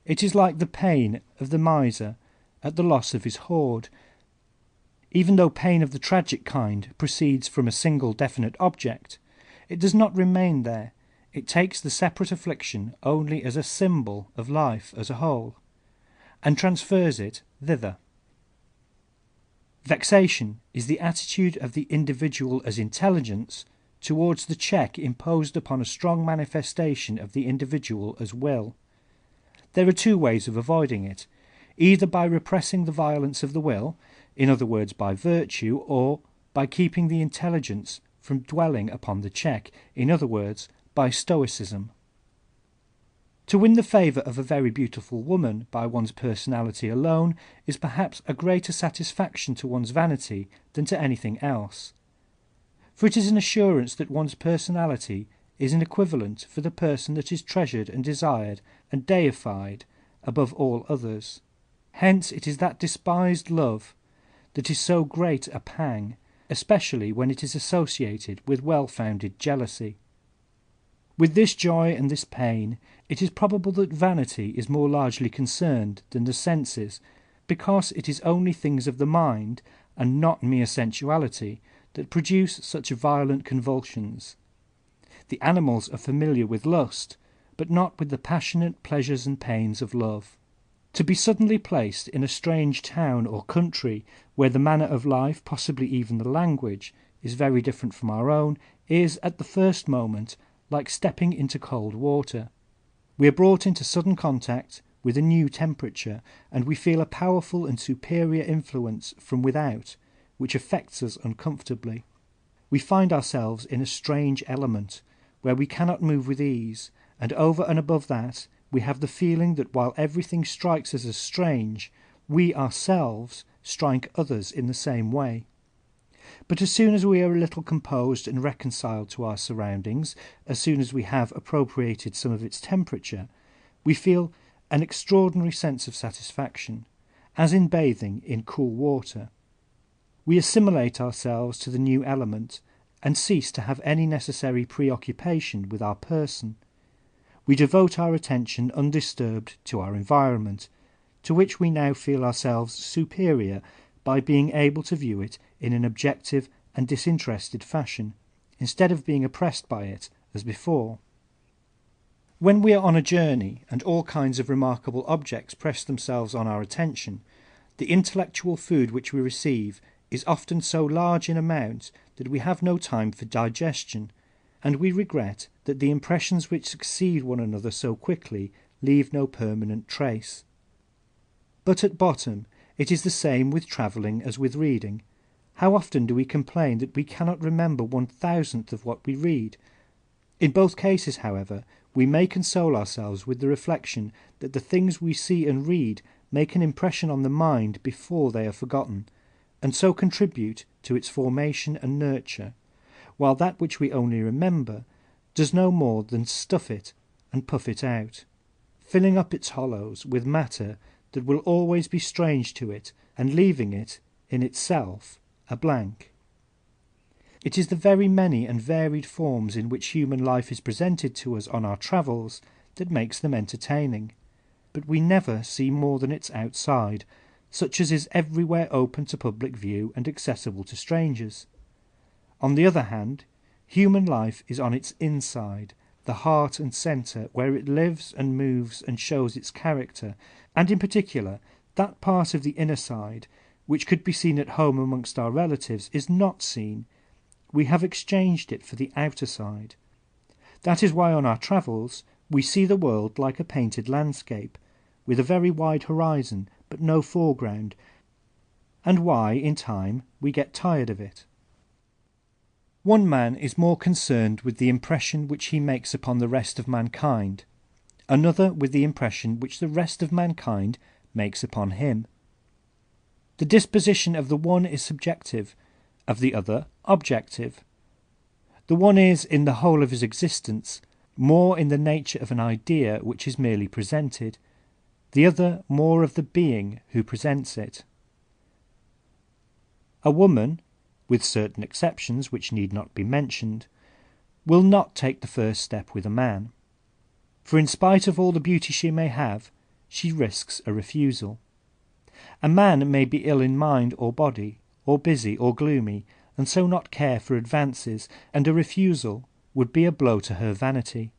It is like the pain of the miser at the loss of his hoard. Even though pain of the tragic kind proceeds from a single definite object, it does not remain there. It takes the separate affliction only as a symbol of life as a whole, and transfers it thither. Vexation is the attitude of the individual as intelligence towards the check imposed upon a strong manifestation of the individual as will. There are two ways of avoiding it, either by repressing the violence of the will, in other words by virtue, or by keeping the intelligence from dwelling upon the check, in other words by stoicism. To win the favour of a very beautiful woman by one's personality alone is perhaps a greater satisfaction to one's vanity than to anything else. For it is an assurance that one's personality is an equivalent for the person that is treasured and desired and deified above all others. Hence it is that despised love that is so great a pang, especially when it is associated with well-founded jealousy. With this joy and this pain, it is probable that vanity is more largely concerned than the senses, because it is only things of the mind, and not mere sensuality, that produce such violent convulsions. The animals are familiar with lust, but not with the passionate pleasures and pains of love. To be suddenly placed in a strange town or country, where the manner of life, possibly even the language, is very different from our own, is, at the first moment, like stepping into cold water. We are brought into sudden contact with a new temperature, and we feel a powerful and superior influence from without, which affects us uncomfortably. We find ourselves in a strange element, where we cannot move with ease, and over and above that, we have the feeling that while everything strikes us as strange, we ourselves strike others in the same way. But as soon as we are a little composed and reconciled to our surroundings, as soon as we have appropriated some of its temperature, we feel an extraordinary sense of satisfaction, as in bathing in cool water. We assimilate ourselves to the new element, and cease to have any necessary preoccupation with our person. We devote our attention undisturbed to our environment, to which we now feel ourselves superior by being able to view it in an objective and disinterested fashion, instead of being oppressed by it as before. When we are on a journey, and all kinds of remarkable objects press themselves on our attention, the intellectual food which we receive is often so large in amount that we have no time for digestion, and we regret that the impressions which succeed one another so quickly leave no permanent trace. But at bottom It is the same with travelling as with reading. How often do we complain that we cannot remember 1/1000th of what we read? In both cases, however, we may console ourselves with the reflection that the things we see and read make an impression on the mind before they are forgotten, and so contribute to its formation and nurture, while that which we only remember does no more than stuff it and puff it out, filling up its hollows with matter that will always be strange to it, and leaving it, in itself, a blank. It is the very many and varied forms in which human life is presented to us on our travels that makes them entertaining, but we never see more than its outside, such as is everywhere open to public view and accessible to strangers. On the other hand, human life is on its inside, the heart and centre, where it lives and moves and shows its character, and in particular that part of the inner side which could be seen at home amongst our relatives is not seen. We have exchanged it for the outer side. That is why on our travels we see the world like a painted landscape, with a very wide horizon but no foreground, and why in time we get tired of it. One man is more concerned with the impression which he makes upon the rest of mankind, another with the impression which the rest of mankind makes upon him. The disposition of the one is subjective, of the other objective. The one is, in the whole of his existence, more in the nature of an idea which is merely presented, the other more of the being who presents it. A woman, with certain exceptions which need not be mentioned, will not take the first step with a man, for in spite of all the beauty she may have, she risks a refusal. A man may be ill in mind or body, or busy or gloomy, and so not care for advances, and a refusal would be a blow to her vanity.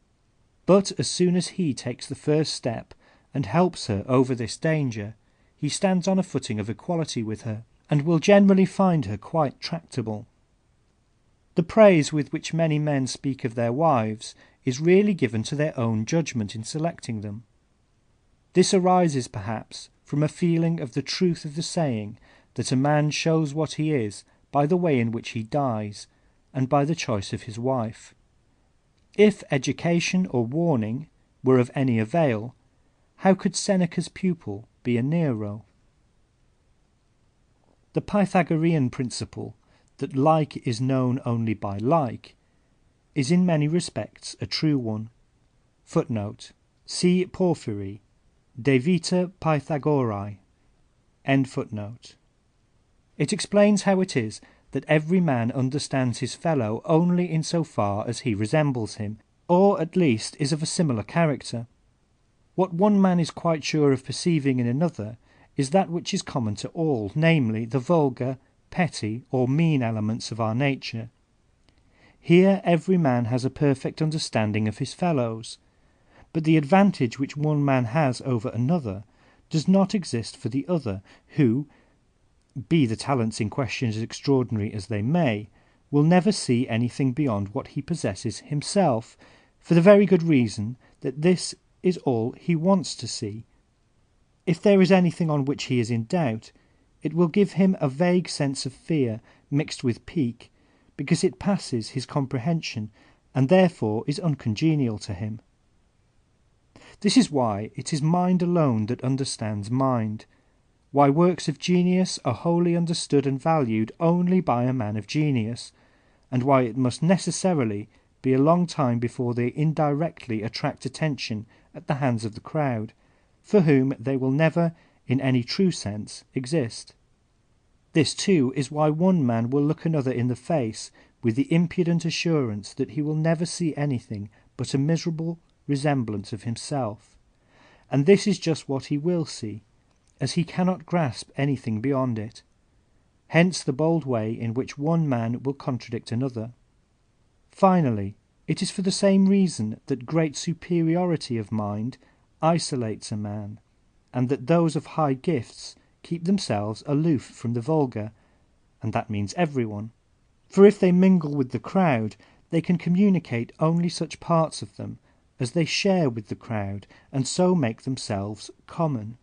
But as soon as he takes the first step and helps her over this danger, he stands on a footing of equality with her, and will generally find her quite tractable. The praise with which many men speak of their wives is really given to their own judgment in selecting them. This arises, perhaps, from a feeling of the truth of the saying that a man shows what he is by the way in which he dies, and by the choice of his wife. If education or warning were of any avail, how could Seneca's pupil be a Nero? The Pythagorean principle that like is known only by like is in many respects a true one. Footnote: see Porphyry, De Vita Pythagorae. End footnote. It explains how it is that every man understands his fellow only in so far as he resembles him, or at least is of a similar character. What one man is quite sure of perceiving in another is that which is common to all, namely the vulgar, petty, or mean elements of our nature. Here every man has a perfect understanding of his fellows, but the advantage which one man has over another does not exist for the other, who, be the talents in question as extraordinary as they may, will never see anything beyond what he possesses himself, for the very good reason that this is all he wants to see. If there is anything on which he is in doubt, it will give him a vague sense of fear mixed with pique, because it passes his comprehension, and therefore is uncongenial to him. This is why it is mind alone that understands mind, why works of genius are wholly understood and valued only by a man of genius, and why it must necessarily be a long time before they indirectly attract attention at the hands of the crowd, for whom they will never, in any true sense, exist. This, too, is why one man will look another in the face with the impudent assurance that he will never see anything but a miserable resemblance of himself, and this is just what he will see, as he cannot grasp anything beyond it. Hence the bold way in which one man will contradict another. Finally, it is for the same reason that great superiority of mind isolates a man, and that those of high gifts keep themselves aloof from the vulgar, and that means everyone. For if they mingle with the crowd, they can communicate only such parts of them as they share with the crowd, and so make themselves common.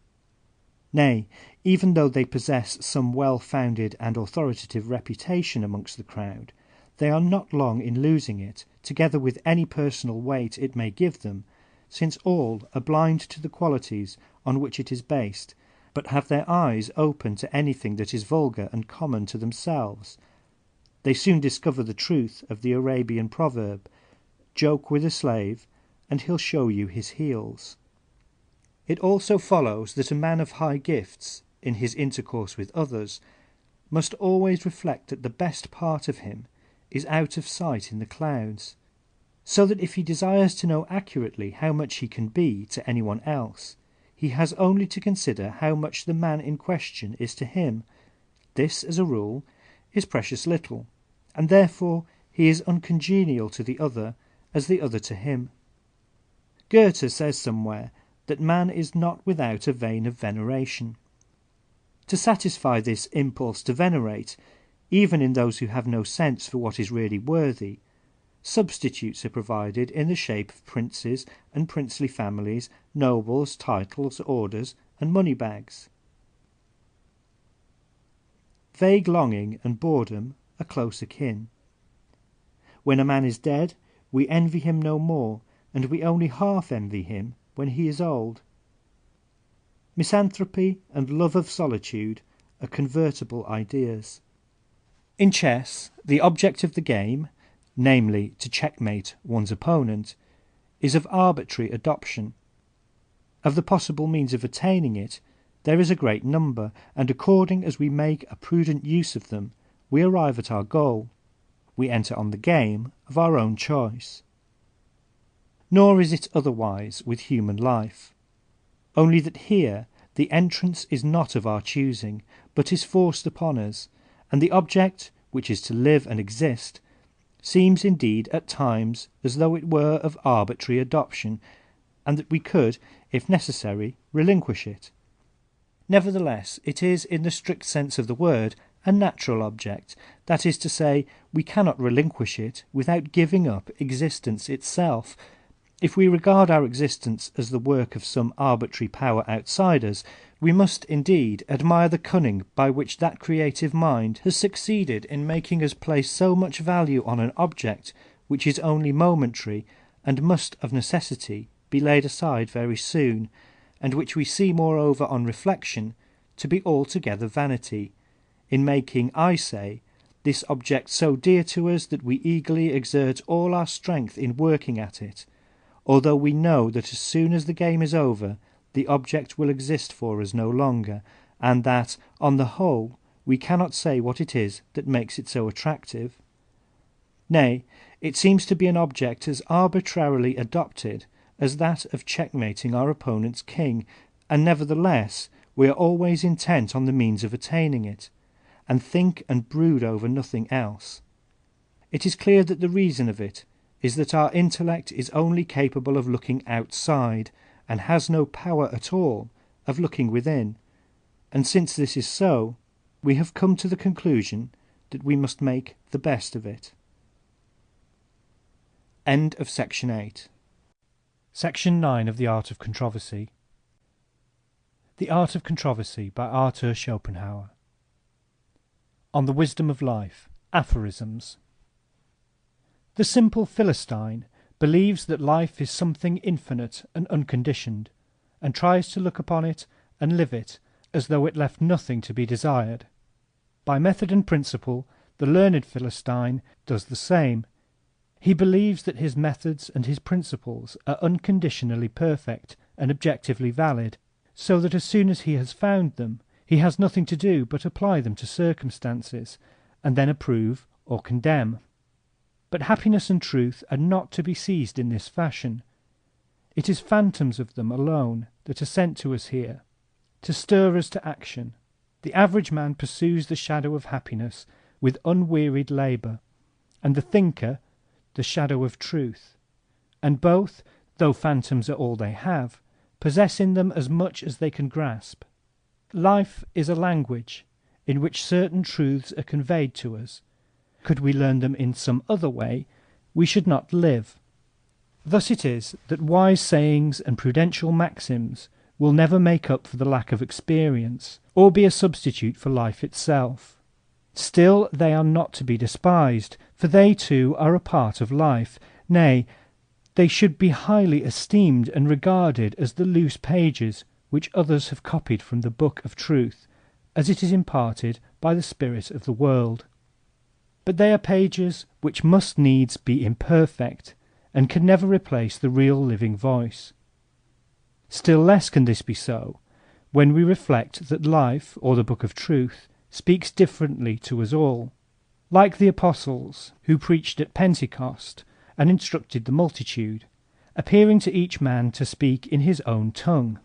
Nay, even though they possess some well-founded and authoritative reputation amongst the crowd, they are not long in losing it, together with any personal weight it may give them, since all are blind to the qualities on which it is based, but have their eyes open to anything that is vulgar and common to themselves. They soon discover the truth of the Arabian proverb, "Joke with a slave, and he'll show you his heels." It also follows that a man of high gifts, in his intercourse with others, must always reflect that the best part of him is out of sight in the clouds, so that if he desires to know accurately how much he can be to anyone else, he has only to consider how much the man in question is to him. This, as a rule, is precious little, and therefore he is uncongenial to the other as the other to him. Goethe says somewhere that man is not without a vein of veneration. To satisfy this impulse to venerate, even in those who have no sense for what is really worthy, substitutes are provided in the shape of princes and princely families, nobles, titles, orders, and money bags. Vague longing and boredom are close akin. When a man is dead, we envy him no more, and we only half envy him when he is old. Misanthropy and love of solitude are convertible ideas. In chess, the object of the game, namely to checkmate one's opponent, is of arbitrary adoption. Of the possible means of attaining it, there is a great number, and according as we make a prudent use of them, we arrive at our goal. We enter on the game of our own choice. Nor is it otherwise with human life, only that here the entrance is not of our choosing, but is forced upon us, and the object, which is to live and exist, seems indeed at times as though it were of arbitrary adoption, and that we could, if necessary, relinquish it. Nevertheless, it is, in the strict sense of the word, a natural object, that is to say, we cannot relinquish it without giving up existence itself. If we regard our existence as the work of some arbitrary power outside us, we must indeed admire the cunning by which that creative mind has succeeded in making us place so much value on an object which is only momentary and must of necessity be laid aside very soon, and which we see moreover on reflection to be altogether vanity, in making, I say, this object so dear to us that we eagerly exert all our strength in working at it, although we know that as soon as the game is over the object will exist for us no longer, and that, on the whole, we cannot say what it is that makes it so attractive. Nay, it seems to be an object as arbitrarily adopted as that of checkmating our opponent's king, and nevertheless we are always intent on the means of attaining it, and think and brood over nothing else. It is clear that the reason of it is that our intellect is only capable of looking outside, and has no power at all of looking within, and since this is so, we have come to the conclusion that we must make the best of it. End of Section 8. Section 9 of The Art of Controversy. The Art of Controversy by Arthur Schopenhauer. On the Wisdom of Life. Aphorisms. The simple Philistine believes that life is something infinite and unconditioned, and tries to look upon it and live it as though it left nothing to be desired. By method and principle, the learned Philistine does the same. He believes that his methods and his principles are unconditionally perfect and objectively valid, so that as soon as he has found them, he has nothing to do but apply them to circumstances, and then approve or condemn. But happiness and truth are not to be seized in this fashion. It is phantoms of them alone that are sent to us here, to stir us to action. The average man pursues the shadow of happiness with unwearied labour, and the thinker the shadow of truth, and both, though phantoms are all they have, possess in them as much as they can grasp. Life is a language in which certain truths are conveyed to us. Could we learn them in some other way, we should not live. Thus it is that wise sayings and prudential maxims will never make up for the lack of experience, or be a substitute for life itself. Still they are not to be despised, for they too are a part of life, nay, they should be highly esteemed and regarded as the loose pages which others have copied from the book of truth, as it is imparted by the spirit of the world. But they are pages which must needs be imperfect, and can never replace the real living voice. Still less can this be so, when we reflect that life, or the book of truth, speaks differently to us all. Like the apostles, who preached at Pentecost, and instructed the multitude, appearing to each man to speak in his own tongue.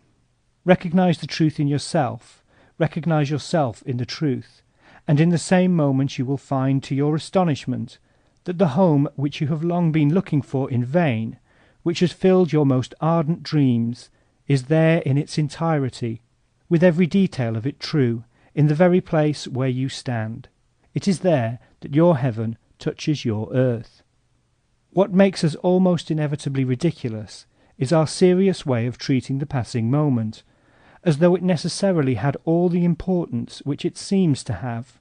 Recognize the truth in yourself, recognize yourself in the truth, and in the same moment you will find to your astonishment that the home which you have long been looking for in vain, which has filled your most ardent dreams, is there in its entirety, with every detail of it true, in the very place where you stand. It is there that your heaven touches your earth. What makes us almost inevitably ridiculous is our serious way of treating the passing moment, as though it necessarily had all the importance which it seems to have.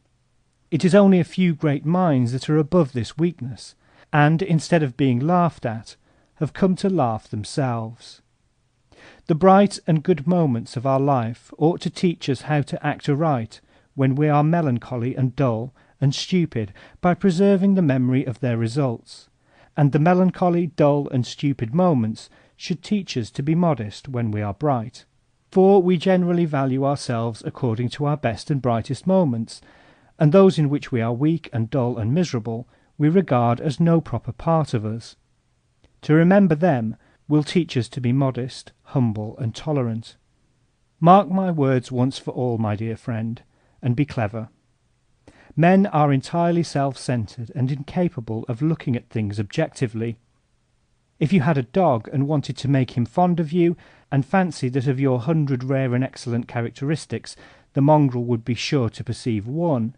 It is only a few great minds that are above this weakness, and, instead of being laughed at, have come to laugh themselves. The bright and good moments of our life ought to teach us how to act aright when we are melancholy and dull and stupid, by preserving the memory of their results, and the melancholy, dull, and stupid moments should teach us to be modest when we are bright. For we generally value ourselves according to our best and brightest moments, and those in which we are weak and dull and miserable we regard as no proper part of us. To remember them will teach us to be modest, humble, and tolerant. Mark my words once for all, my dear friend, and be clever. Men are entirely self-centered and incapable of looking at things objectively. If you had a dog and wanted to make him fond of you, and fancied that of your 100 rare and excellent characteristics the mongrel would be sure to perceive one,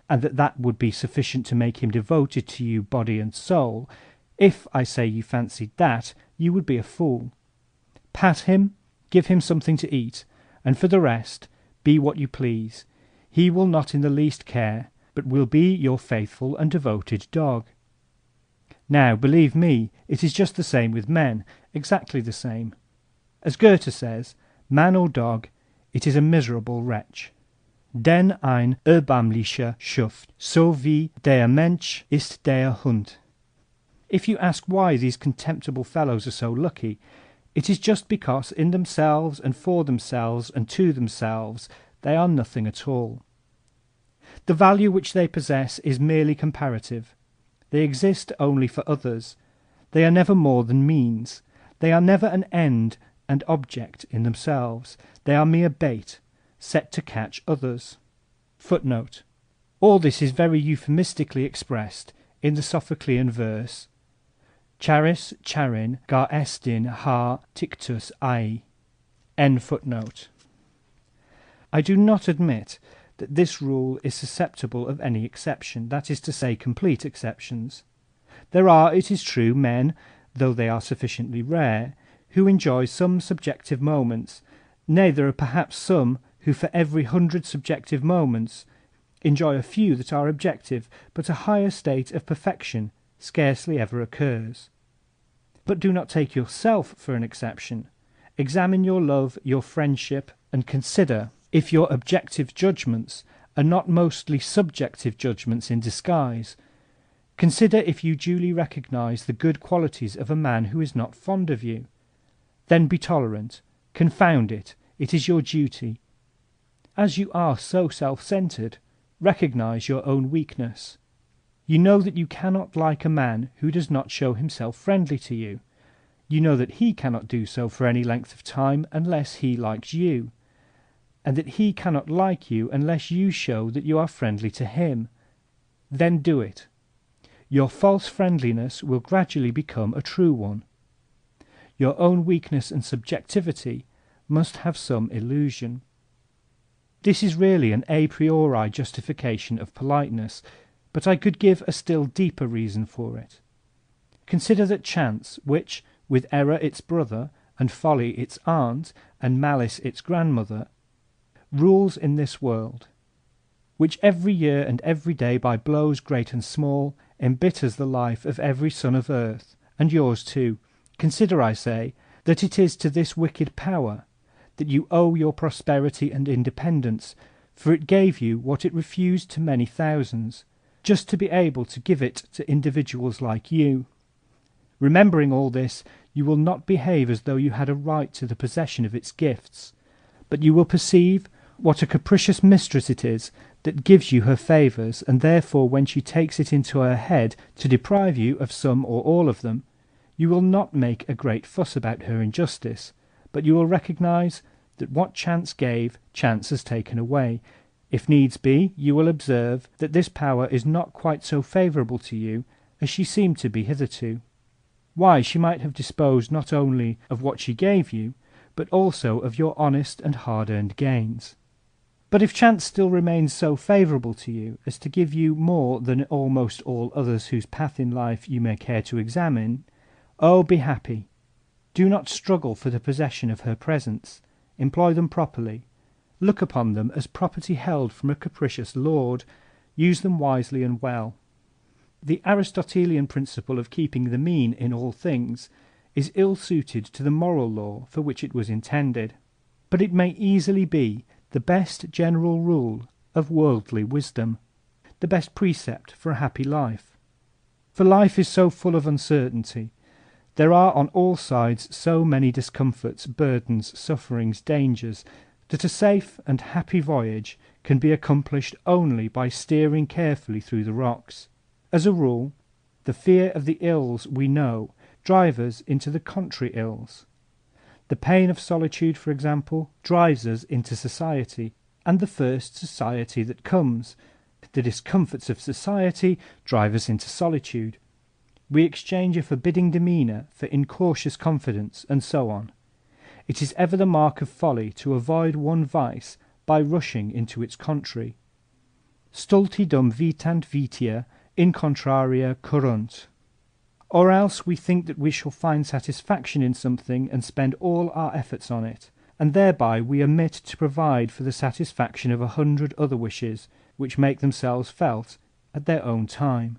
and that would be sufficient to make him devoted to you body and soul, if, I say, you fancied that, you would be a fool. Pat him, give him something to eat, and for the rest, be what you please. He will not in the least care, but will be your faithful and devoted dog. Now, believe me, it is just the same with men, exactly the same. As Goethe says, man or dog, it is a miserable wretch. Denn ein erbärmlicher Schuft, so wie der Mensch ist der Hund. If you ask why these contemptible fellows are so lucky, it is just because in themselves and for themselves and to themselves they are nothing at all. The value which they possess is merely comparative. They exist only for others. They are never more than means. They are never an end and object in themselves. They are mere bait, set to catch others. Footnote. All this is very euphemistically expressed in the Sophoclean verse Charis charin gar estin ha tictus ai. End footnote. I do not admit that this rule is susceptible of any exception, that is to say, complete exceptions. There are, it is true, men, though they are sufficiently rare, who enjoy some subjective moments, nay, there are perhaps some who for every 100 subjective moments enjoy a few that are objective, but a higher state of perfection scarcely ever occurs. But do not take yourself for an exception. Examine your love, your friendship, and consider if your objective judgments are not mostly subjective judgments in disguise. Consider if you duly recognize the good qualities of a man who is not fond of you. Then be tolerant. Confound it, it is your duty. As you are so self-centered, recognize your own weakness. You know that you cannot like a man who does not show himself friendly to you. You know that he cannot do so for any length of time unless he likes you, and that he cannot like you unless you show that you are friendly to him. Then do it. Your false friendliness will gradually become a true one. Your own weakness and subjectivity must have some illusion. This is really an a priori justification of politeness, but I could give a still deeper reason for it. Consider that chance, which, with error its brother, and folly its aunt, and malice its grandmother, rules in this world, which every year and every day by blows great and small embitters the life of every son of earth, and yours too. Consider, I say, that it is to this wicked power that you owe your prosperity and independence, for it gave you what it refused to many thousands, just to be able to give it to individuals like you. Remembering all this, you will not behave as though you had a right to the possession of its gifts, but you will perceive what a capricious mistress it is that gives you her favours, and therefore when she takes it into her head to deprive you of some or all of them, you will not make a great fuss about her injustice, but you will recognize that what chance gave, chance has taken away. If needs be, you will observe that this power is not quite so favourable to you as she seemed to be hitherto. Why, she might have disposed not only of what she gave you, but also of your honest and hard-earned gains. But if chance still remains so favourable to you as to give you more than almost all others whose path in life you may care to examine, oh, be happy! Do not struggle for the possession of her presents. Employ them properly. Look upon them as property held from a capricious lord. Use them wisely and well. The Aristotelian principle of keeping the mean in all things is ill-suited to the moral law for which it was intended, but it may easily be the best general rule of worldly wisdom, the best precept for a happy life. For life is so full of uncertainty, there are on all sides so many discomforts, burdens, sufferings, dangers, that a safe and happy voyage can be accomplished only by steering carefully through the rocks. As a rule, the fear of the ills we know drives us into the contrary ills. The pain of solitude, for example, drives us into society, and the first society that comes. The discomforts of society drive us into solitude. We exchange a forbidding demeanour for incautious confidence, and so on. It is ever the mark of folly to avoid one vice by rushing into its contrary. Stulti dum vitant vitia in contraria currunt. Or else we think that we shall find satisfaction in something and spend all our efforts on it, and thereby we omit to provide for the satisfaction of 100 other wishes which make themselves felt at their own time.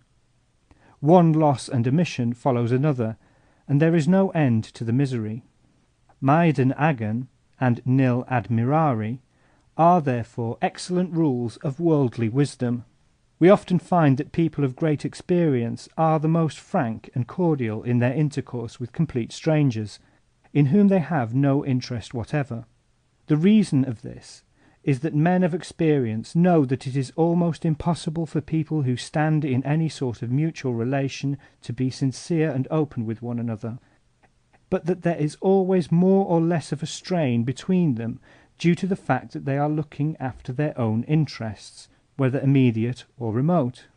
One loss and omission follows another, and there is no end to the misery. Maiden agam and nil admirari are therefore excellent rules of worldly wisdom. We often find that people of great experience are the most frank and cordial in their intercourse with complete strangers, in whom they have no interest whatever. The reason of this is that men of experience know that it is almost impossible for people who stand in any sort of mutual relation to be sincere and open with one another, but that there is always more or less of a strain between them due to the fact that they are looking after their own interests, whether immediate or remote.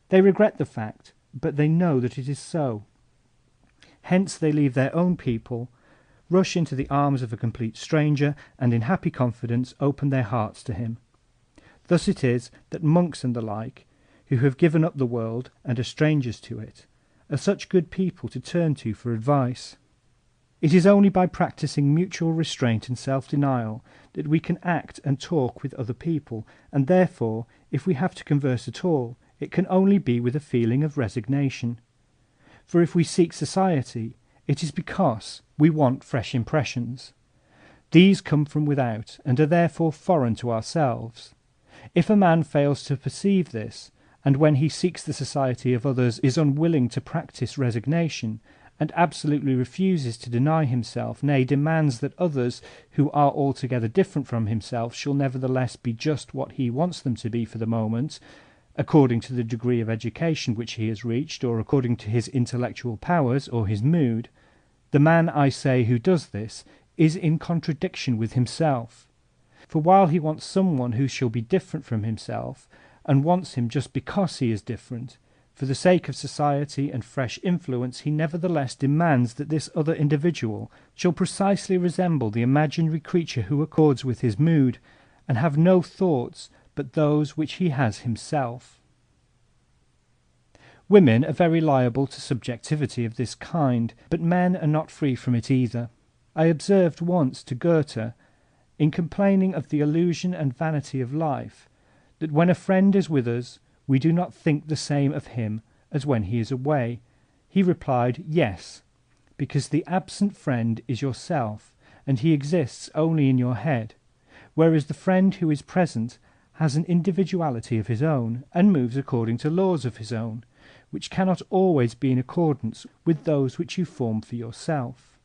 They regret the fact, but they know that it is so. Hence they leave their own people, rush into the arms of a complete stranger, and in happy confidence open their hearts to him. Thus it is that monks and the like, who have given up the world and are strangers to it, are such good people to turn to for advice. It is only by practising mutual restraint and self-denial that we can act and talk with other people, and therefore, if we have to converse at all, it can only be with a feeling of resignation. For if we seek society, it is because we want fresh impressions. These come from without, and are therefore foreign to ourselves. If a man fails to perceive this, and when he seeks the society of others is unwilling to practise resignation, and absolutely refuses to deny himself, nay, demands that others who are altogether different from himself shall nevertheless be just what he wants them to be for the moment, according to the degree of education which he has reached, or according to his intellectual powers or his mood, the man, I say, who does this is in contradiction with himself. For while he wants someone who shall be different from himself, and wants him just because he is different, for the sake of society and fresh influence, he nevertheless demands that this other individual shall precisely resemble the imaginary creature who accords with his mood, and have no thoughts but those which he has himself. Women are very liable to subjectivity of this kind, but men are not free from it either. I observed once to Goethe, in complaining of the illusion and vanity of life, that when a friend is with us, we do not think the same of him as when he is away. He replied, yes, because the absent friend is yourself, and he exists only in your head, whereas the friend who is present has an individuality of his own, and moves according to laws of his own, which cannot always be in accordance with those which you form for yourself.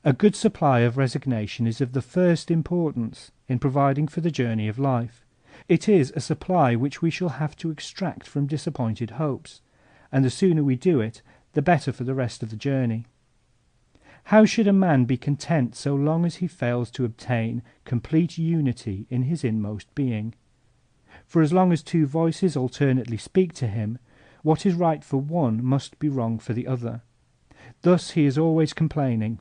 A good supply of resignation is of the first importance in providing for the journey of life. It is a supply which we shall have to extract from disappointed hopes, and the sooner we do it, the better for the rest of the journey. How should a man be content so long as he fails to obtain complete unity in his inmost being? For as long as two voices alternately speak to him, what is right for one must be wrong for the other. Thus he is always complaining.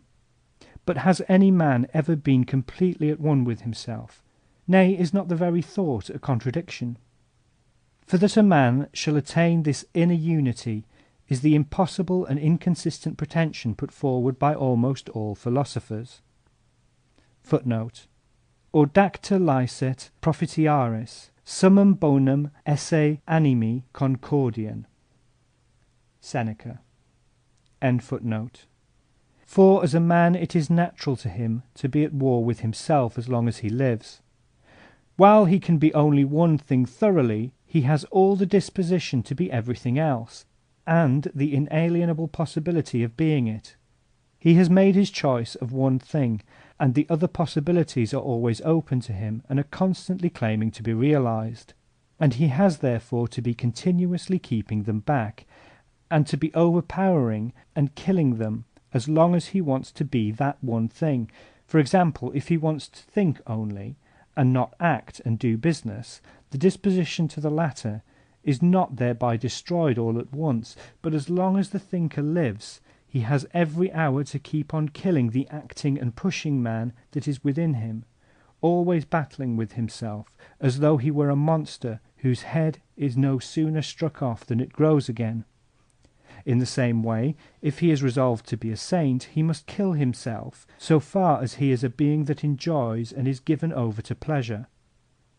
But has any man ever been completely at one with himself? Nay, is not the very thought a contradiction? For that a man shall attain this inner unity is the impossible and inconsistent pretension put forward by almost all philosophers. Footnote: Audacta licet profitiaris, summum bonum esse animi concordian. Seneca. End footnote. For as a man it is natural to him to be at war with himself as long as he lives. While he can be only one thing thoroughly, he has all the disposition to be everything else, and the inalienable possibility of being it. He has made his choice of one thing, and the other possibilities are always open to him and are constantly claiming to be realized, and he has therefore to be continuously keeping them back, and to be overpowering and killing them as long as he wants to be that one thing. For example, if he wants to think only, and not act and do business, the disposition to the latter is not thereby destroyed all at once, but as long as the thinker lives, he has every hour to keep on killing the acting and pushing man that is within him, always battling with himself, as though he were a monster whose head is no sooner struck off than it grows again. In the same way, if he is resolved to be a saint, he must kill himself so far as he is a being that enjoys and is given over to pleasure.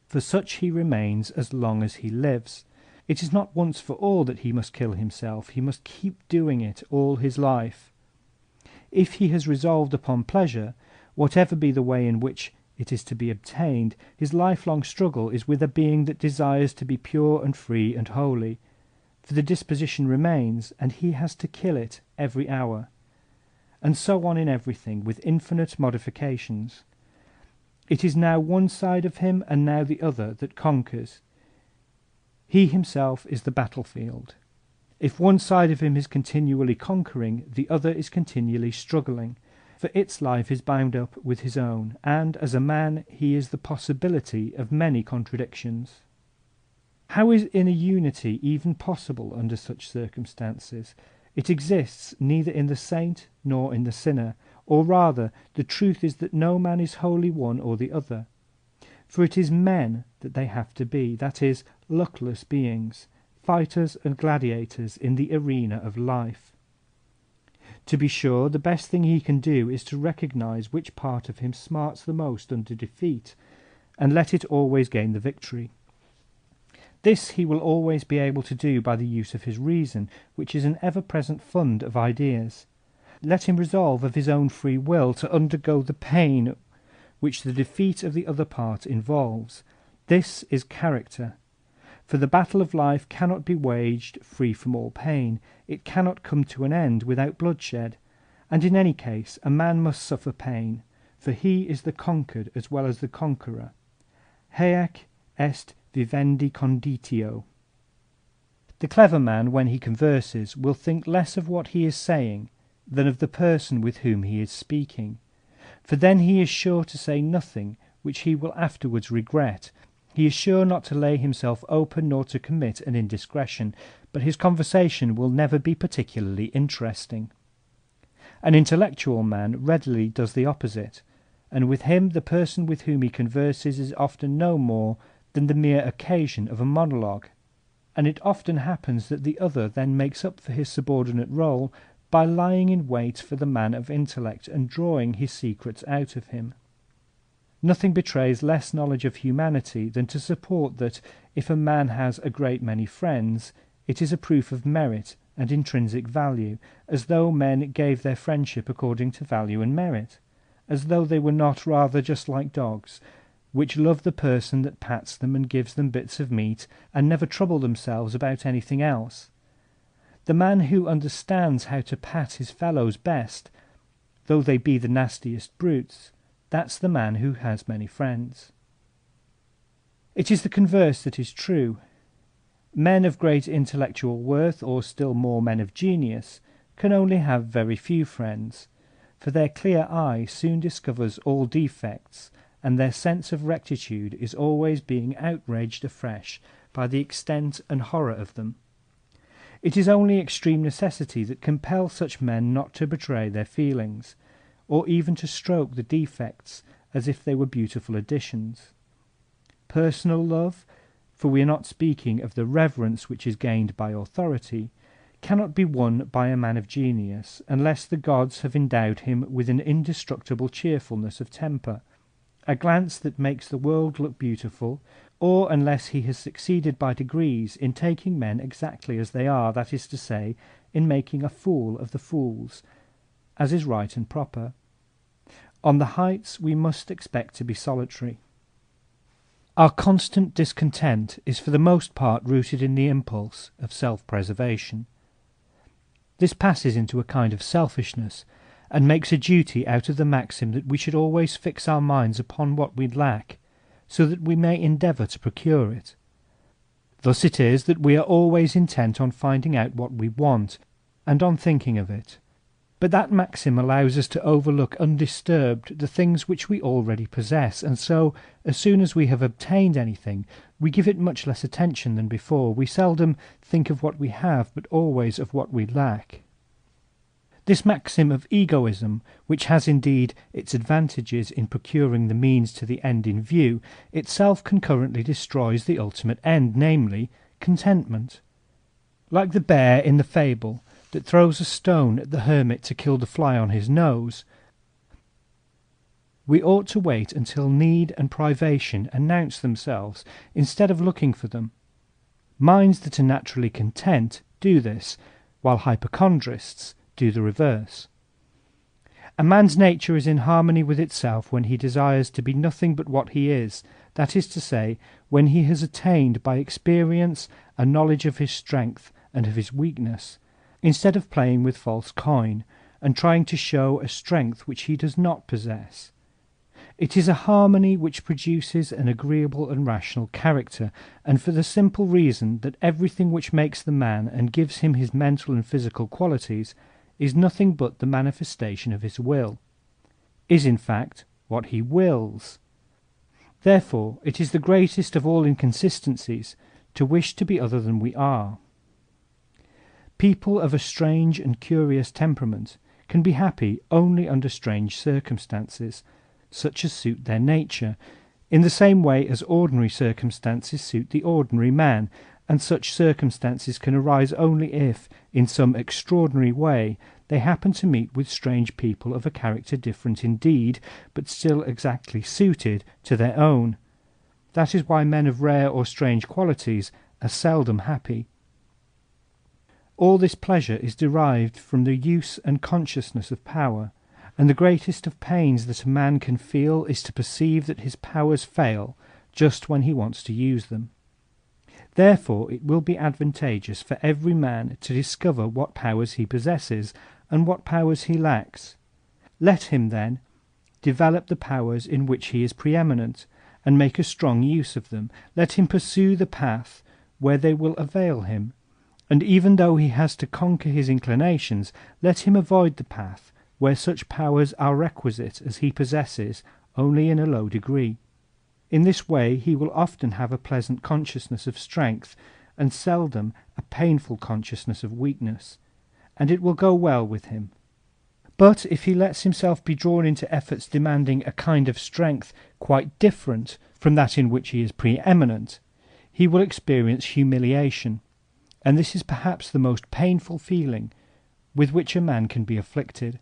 For such he remains as long as he lives. It is not once for all that he must kill himself, he must keep doing it all his life. If he has resolved upon pleasure, whatever be the way in which it is to be obtained, his lifelong struggle is with a being that desires to be pure and free and holy. For the disposition remains, and he has to kill it every hour. And so on in everything, with infinite modifications. It is now one side of him and now the other that conquers. He himself is the battlefield. If one side of him is continually conquering, the other is continually struggling, for its life is bound up with his own, and as a man he is the possibility of many contradictions. How is inner unity even possible under such circumstances? It exists neither in the saint nor in the sinner, or rather, the truth is that no man is wholly one or the other. For it is men that they have to be, that is, luckless beings, fighters and gladiators in the arena of life. To be sure, the best thing he can do is to recognize which part of him smarts the most under defeat, and let it always gain the victory. This he will always be able to do by the use of his reason, which is an ever-present fund of ideas. Let him resolve of his own free will to undergo the pain which the defeat of the other part involves. This is character. For the battle of life cannot be waged free from all pain. It cannot come to an end without bloodshed, and in any case a man must suffer pain, for he is the conquered as well as the conqueror. Haec est vivendi conditio. The clever man, when he converses, will think less of what he is saying than of the person with whom he is speaking, for then he is sure to say nothing which he will afterwards regret. He is sure not to lay himself open nor to commit an indiscretion, but his conversation will never be particularly interesting. An intellectual man readily does the opposite, and with him the person with whom he converses is often no more than the mere occasion of a monologue, and it often happens that the other then makes up for his subordinate role by lying in wait for the man of intellect and drawing his secrets out of him. Nothing betrays less knowledge of humanity than to support that, if a man has a great many friends, it is a proof of merit and intrinsic value, as though men gave their friendship according to value and merit, as though they were not rather just like dogs, which love the person that pats them and gives them bits of meat, and never trouble themselves about anything else. The man who understands how to pat his fellows best, though they be the nastiest brutes, that's the man who has many friends. It is the converse that is true. Men of great intellectual worth, or still more men of genius, can only have very few friends, for their clear eye soon discovers all defects, and their sense of rectitude is always being outraged afresh by the extent and horror of them. It is only extreme necessity that compels such men not to betray their feelings, or even to stroke the defects as if they were beautiful additions. Personal love, for we are not speaking of the reverence which is gained by authority, cannot be won by a man of genius unless the gods have endowed him with an indestructible cheerfulness of temper, a glance that makes the world look beautiful, or unless he has succeeded by degrees in taking men exactly as they are, that is to say, in making a fool of the fools, as is right and proper. On the heights we must expect to be solitary. Our constant discontent is for the most part rooted in the impulse of self-preservation. This passes into a kind of selfishness, and makes a duty out of the maxim that we should always fix our minds upon what we lack, so that we may endeavour to procure it. Thus it is that we are always intent on finding out what we want, and on thinking of it. But that maxim allows us to overlook undisturbed the things which we already possess, and so, as soon as we have obtained anything, we give it much less attention than before. We seldom think of what we have, but always of what we lack. This maxim of egoism, which has indeed its advantages in procuring the means to the end in view, itself concurrently destroys the ultimate end, namely, contentment. Like the bear in the fable that throws a stone at the hermit to kill the fly on his nose, we ought to wait until need and privation announce themselves instead of looking for them. Minds that are naturally content do this, while hypochondrists do the reverse. A man's nature is in harmony with itself when he desires to be nothing but what he is, that is to say, when he has attained by experience a knowledge of his strength and of his weakness, instead of playing with false coin, and trying to show a strength which he does not possess. It is a harmony which produces an agreeable and rational character, and for the simple reason that everything which makes the man and gives him his mental and physical qualities is nothing but the manifestation of his will, is in fact what he wills. Therefore it is the greatest of all inconsistencies to wish to be other than we are. People of a strange and curious temperament can be happy only under strange circumstances, such as suit their nature, in the same way as ordinary circumstances suit the ordinary man, and such circumstances can arise only if, in some extraordinary way, they happen to meet with strange people of a character different indeed, but still exactly suited to their own. That is why men of rare or strange qualities are seldom happy. All this pleasure is derived from the use and consciousness of power, and the greatest of pains that a man can feel is to perceive that his powers fail just when he wants to use them. Therefore it will be advantageous for every man to discover what powers he possesses and what powers he lacks. Let him, then, develop the powers in which he is preeminent, and make a strong use of them. Let him pursue the path where they will avail him, and even though he has to conquer his inclinations, let him avoid the path where such powers are requisite as he possesses only in a low degree. In this way he will often have a pleasant consciousness of strength, and seldom a painful consciousness of weakness, and it will go well with him. But if he lets himself be drawn into efforts demanding a kind of strength quite different from that in which he is preeminent, he will experience humiliation, and this is perhaps the most painful feeling with which a man can be afflicted.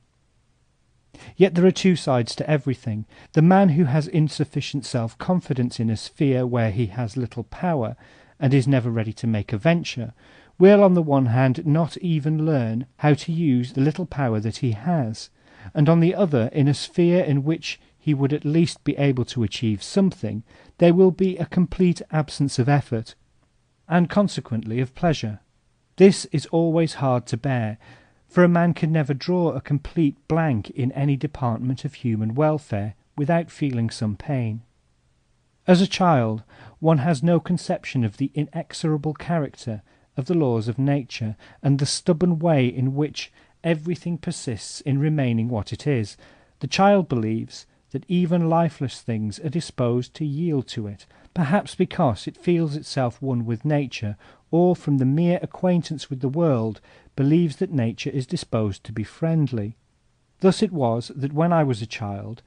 Yet there are two sides to everything. The man who has insufficient self-confidence in a sphere where he has little power, and is never ready to make a venture, will on the one hand not even learn how to use the little power that he has, and on the other, in a sphere in which he would at least be able to achieve something, there will be a complete absence of effort, and consequently of pleasure. This is always hard to bear, for a man can never draw a complete blank in any department of human welfare without feeling some pain. As a child, one has no conception of the inexorable character of the laws of nature, and the stubborn way in which everything persists in remaining what it is. The child believes that even lifeless things are disposed to yield to it, perhaps because it feels itself one with nature, or from the mere acquaintance with the world believes that nature is disposed to be friendly. Thus it was that when I was a child,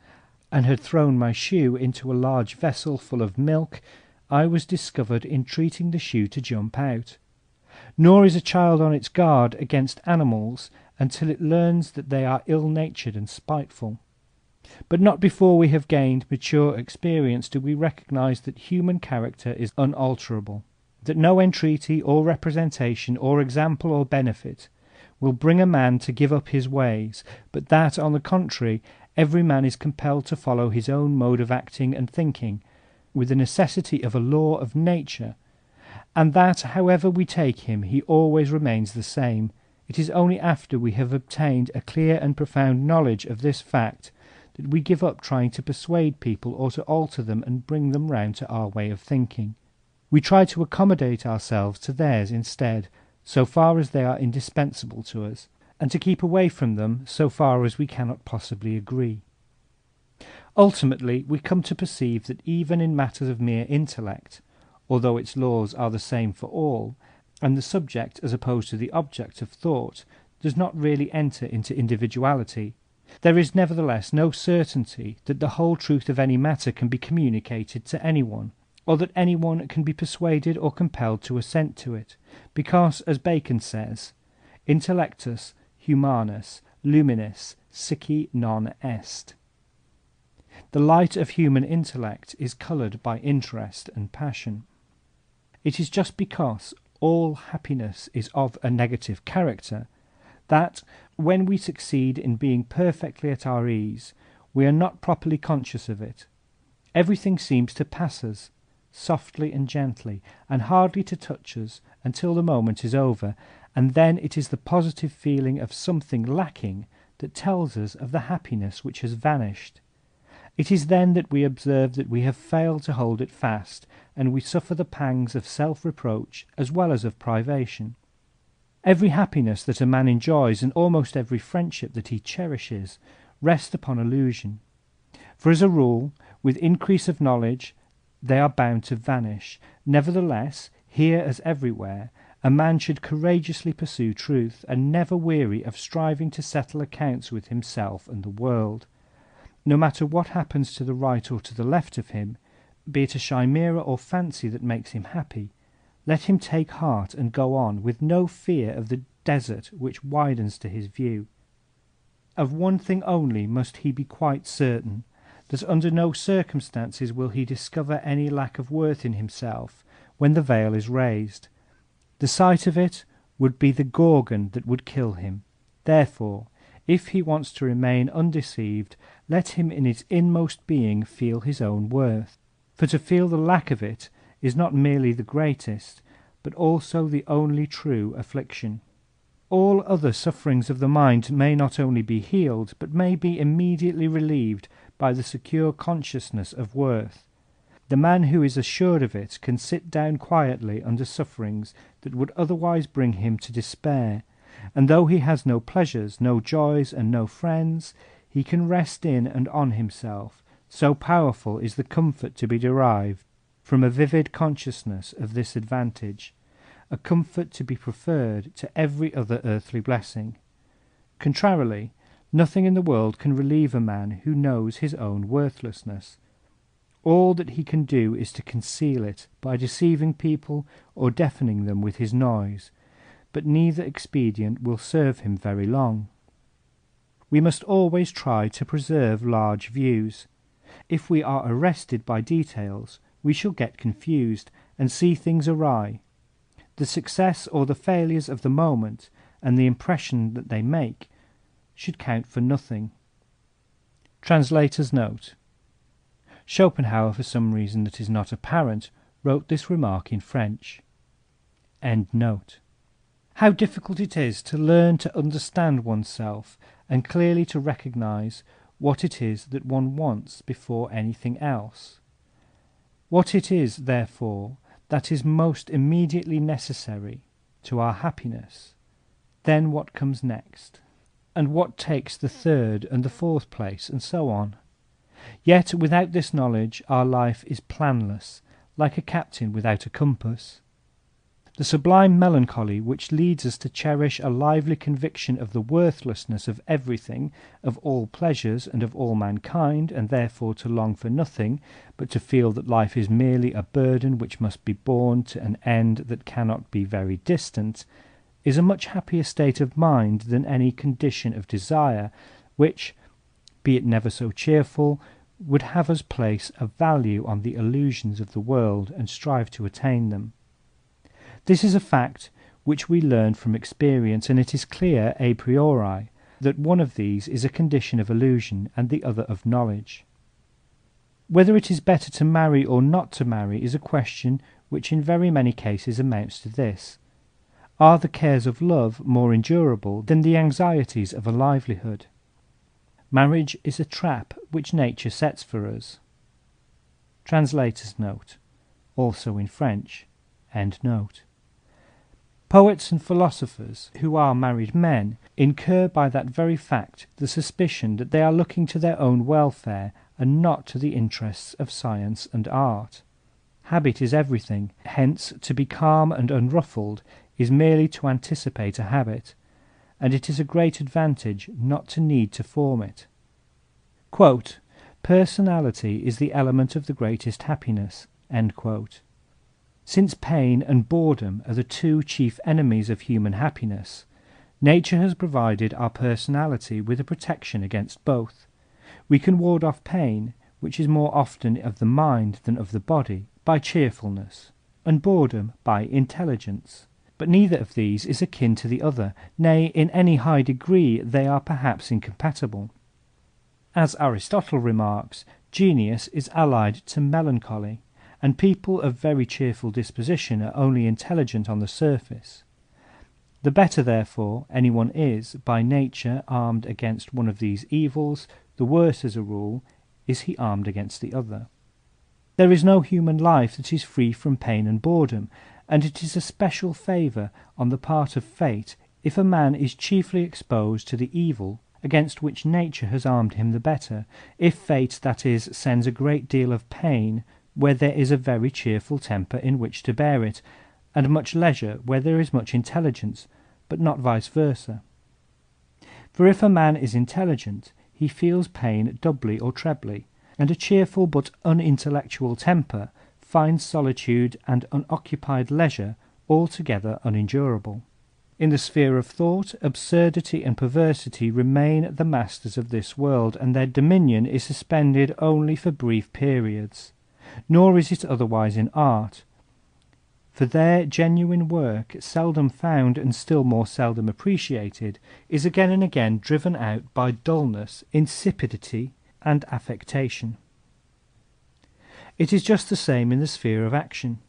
and had thrown my shoe into a large vessel full of milk, I was discovered entreating the shoe to jump out. Nor is a child on its guard against animals until it learns that they are ill-natured and spiteful. But not before we have gained mature experience do we recognize that human character is unalterable, that no entreaty or representation or example or benefit will bring a man to give up his ways, but that, on the contrary, every man is compelled to follow his own mode of acting and thinking, with the necessity of a law of nature, and that, however we take him, he always remains the same. It is only after we have obtained a clear and profound knowledge of this fact that we give up trying to persuade people or to alter them and bring them round to our way of thinking. We try to accommodate ourselves to theirs instead, so far as they are indispensable to us, and to keep away from them so far as we cannot possibly agree. Ultimately, we come to perceive that even in matters of mere intellect, although its laws are the same for all, and the subject as opposed to the object of thought does not really enter into individuality, there is nevertheless no certainty that the whole truth of any matter can be communicated to anyone, or that anyone can be persuaded or compelled to assent to it, because, as Bacon says, intellectus humanus luminis sici non est. The light of human intellect is coloured by interest and passion. It is just because all happiness is of a negative character that, when we succeed in being perfectly at our ease, we are not properly conscious of it. Everything seems to pass us, softly and gently, and hardly to touch us until the moment is over, and then it is the positive feeling of something lacking that tells us of the happiness which has vanished. It is then that we observe that we have failed to hold it fast, and we suffer the pangs of self-reproach as well as of privation. Every happiness that a man enjoys, and almost every friendship that he cherishes, rest upon illusion. For as a rule, with increase of knowledge, they are bound to vanish. Nevertheless, here as everywhere, a man should courageously pursue truth, and never weary of striving to settle accounts with himself and the world. No matter what happens to the right or to the left of him, be it a chimera or fancy that makes him happy, let him take heart and go on, with no fear of the desert which widens to his view. Of one thing only must he be quite certain, that under no circumstances will he discover any lack of worth in himself when the veil is raised. The sight of it would be the gorgon that would kill him. Therefore, if he wants to remain undeceived, let him in his inmost being feel his own worth. For to feel the lack of it is not merely the greatest, but also the only true affliction. All other sufferings of the mind may not only be healed, but may be immediately relieved by the secure consciousness of worth. The man who is assured of it can sit down quietly under sufferings that would otherwise bring him to despair, and though he has no pleasures, no joys, and no friends, he can rest in and on himself, so powerful is the comfort to be derived from a vivid consciousness of this advantage, a comfort to be preferred to every other earthly blessing. Contrarily, nothing in the world can relieve a man who knows his own worthlessness. All that he can do is to conceal it by deceiving people or deafening them with his noise. but neither expedient will serve him very long. We must always try to preserve large views. If we are arrested by details, we shall get confused and see things awry. The success or the failures of the moment and the impression that they make should count for nothing. Translator's note: Schopenhauer, for some reason that is not apparent, wrote this remark in French. End note. How difficult it is to learn to understand oneself and clearly to recognize what it is that one wants before anything else. What it is, therefore, that is most immediately necessary to our happiness, then what comes next, and what takes the third and the fourth place, and so on. Yet without this knowledge our life is planless, like a captain without a compass. The sublime melancholy which leads us to cherish a lively conviction of the worthlessness of everything, of all pleasures and of all mankind, and therefore to long for nothing, but to feel that life is merely a burden which must be borne to an end that cannot be very distant, is a much happier state of mind than any condition of desire which, be it never so cheerful, would have us place a value on the illusions of the world and strive to attain them. This is a fact which we learn from experience, and it is clear a priori that one of these is a condition of illusion and the other of knowledge. Whether it is better to marry or not to marry is a question which in very many cases amounts to this: are the cares of love more endurable than the anxieties of a livelihood? Marriage is a trap which nature sets for us. Translator's note, also in French. End note. Poets and philosophers who are married men incur by that very fact the suspicion that they are looking to their own welfare and not to the interests of science and art. Habit is everything, hence to be calm and unruffled is merely to anticipate a habit, and it is a great advantage not to need to form it. Quote, "Personality is the element of the greatest happiness." End quote. Since pain and boredom are the two chief enemies of human happiness, nature has provided our personality with a protection against both. We can ward off pain, which is more often of the mind than of the body, by cheerfulness, and boredom by intelligence. But neither of these is akin to the other, nay, in any high degree they are perhaps incompatible. As Aristotle remarks, genius is allied to melancholy, and people of very cheerful disposition are only intelligent on the surface. The better, therefore, anyone is, by nature, armed against one of these evils, the worse, as a rule, is he armed against the other. There is no human life that is free from pain and boredom, and it is a special favor on the part of fate if a man is chiefly exposed to the evil against which nature has armed him the better, if fate, that is, sends a great deal of pain where there is a very cheerful temper in which to bear it, and much leisure where there is much intelligence, but not vice versa. For if a man is intelligent, he feels pain doubly or trebly, and a cheerful but unintellectual temper finds solitude and unoccupied leisure altogether unendurable. In the sphere of thought, absurdity and perversity remain the masters of this world, and their dominion is suspended only for brief periods. Nor is it otherwise in art, for their genuine work, seldom found and still more seldom appreciated, is again and again driven out by dullness, insipidity, and affectation. It is just the same in the sphere of action.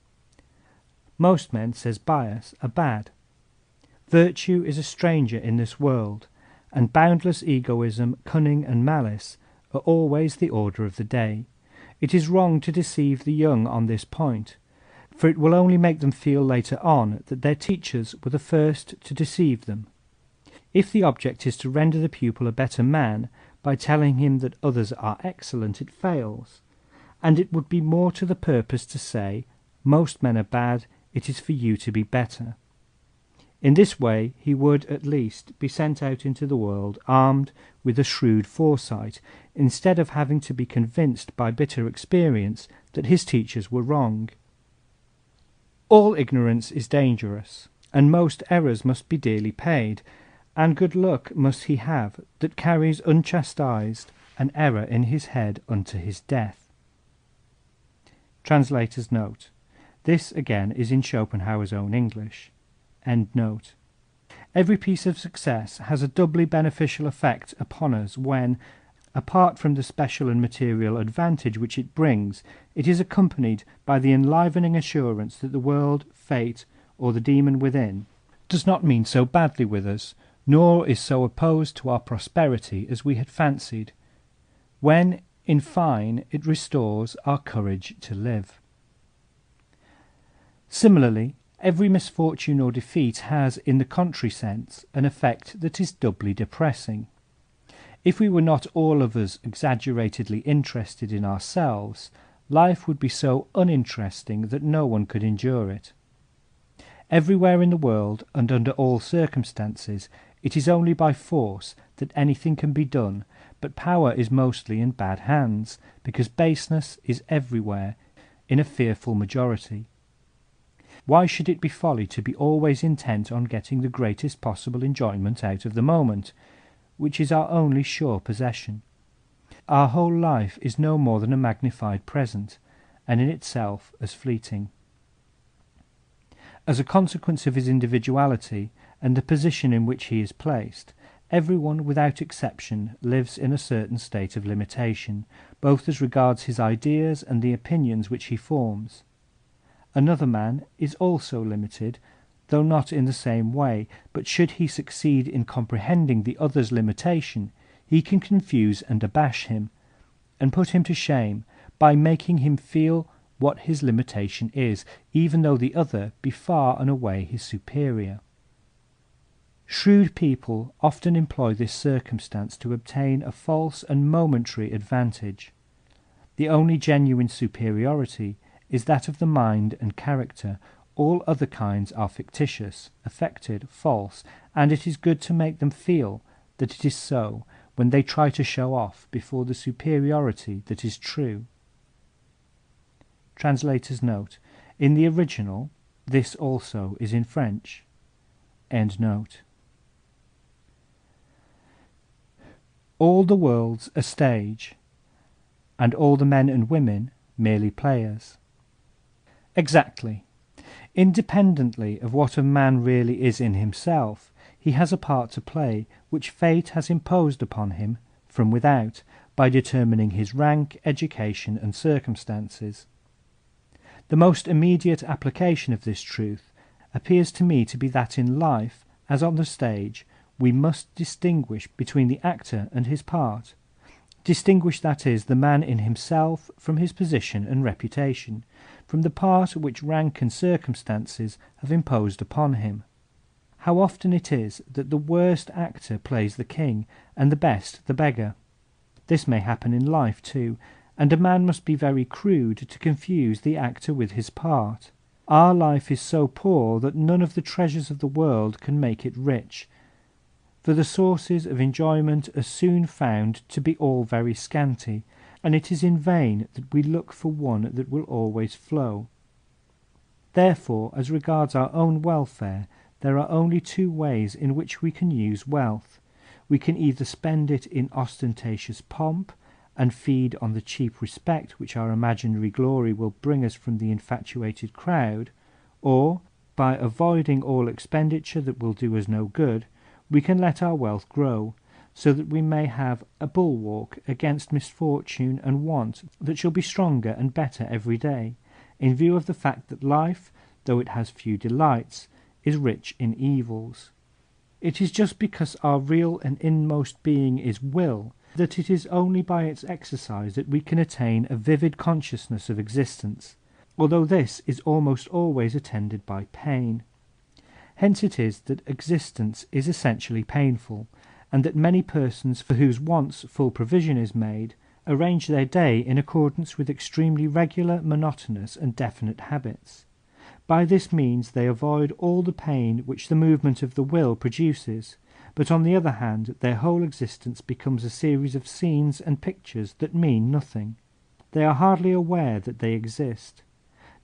Most men, says Bias, are bad. Virtue is a stranger in this world, and boundless egoism, cunning, and malice are always the order of the day. It is wrong to deceive the young on this point, for it will only make them feel later on that their teachers were the first to deceive them. If the object is to render the pupil a better man by telling him that others are excellent, it fails, and it would be more to the purpose to say, most men are bad, it is for you to be better. In this way he would, at least, be sent out into the world armed with a shrewd foresight, instead of having to be convinced by bitter experience that his teachers were wrong. All ignorance is dangerous, and most errors must be dearly paid, and good luck must he have that carries unchastised an error in his head unto his death. Translator's note. This again is in Schopenhauer's own English. End note. Every piece of success has a doubly beneficial effect upon us when, apart from the special and material advantage which it brings, it is accompanied by the enlivening assurance that the world, fate, or the demon within, does not mean so badly with us, nor is so opposed to our prosperity as we had fancied, when, in fine, it restores our courage to live. Similarly, every misfortune or defeat has, in the contrary sense, an effect that is doubly depressing. If we were not all of us exaggeratedly interested in ourselves, life would be so uninteresting that no one could endure it. Everywhere in the world, and under all circumstances, it is only by force that anything can be done, but power is mostly in bad hands, because baseness is everywhere in a fearful majority. Why should it be folly to be always intent on getting the greatest possible enjoyment out of the moment, which is our only sure possession? Our whole life is no more than a magnified present, and in itself as fleeting. As a consequence of his individuality and the position in which he is placed, everyone without exception lives in a certain state of limitation, both as regards his ideas and the opinions which he forms. Another man is also limited, though not in the same way, but should he succeed in comprehending the other's limitation, he can confuse and abash him, and put him to shame by making him feel what his limitation is, even though the other be far and away his superior. Shrewd people often employ this circumstance to obtain a false and momentary advantage. The only genuine superiority is that of the mind and character. All other kinds are fictitious, affected, false, and it is good to make them feel that it is so when they try to show off before the superiority that is true. Translator's note. In the original, this also is in French. End note. All the world's a stage, and all the men and women merely players. Exactly. Independently of what a man really is in himself, he has a part to play which fate has imposed upon him from without by determining his rank, education, and circumstances. The most immediate application of this truth appears to me to be that in life, as on the stage, we must distinguish between the actor and his part. Distinguish, that is, the man in himself from his position and reputation, from the part which rank and circumstances have imposed upon him. How often it is that the worst actor plays the king, and the best the beggar. This may happen in life too, and a man must be very crude to confuse the actor with his part. Our life is so poor that none of the treasures of the world can make it rich, for the sources of enjoyment are soon found to be all very scanty, and it is in vain that we look for one that will always flow. Therefore, as regards our own welfare, there are only two ways in which we can use wealth. We can either spend it in ostentatious pomp, and feed on the cheap respect which our imaginary glory will bring us from the infatuated crowd, or, by avoiding all expenditure that will do us no good, we can let our wealth grow, so that we may have a bulwark against misfortune and want that shall be stronger and better every day, in view of the fact that life, though it has few delights, is rich in evils. It is just because our real and inmost being is will, that it is only by its exercise that we can attain a vivid consciousness of existence, although this is almost always attended by pain. Hence it is that existence is essentially painful, and that many persons for whose wants full provision is made, arrange their day in accordance with extremely regular, monotonous, and definite habits. By this means they avoid all the pain which the movement of the will produces, but on the other hand their whole existence becomes a series of scenes and pictures that mean nothing. They are hardly aware that they exist.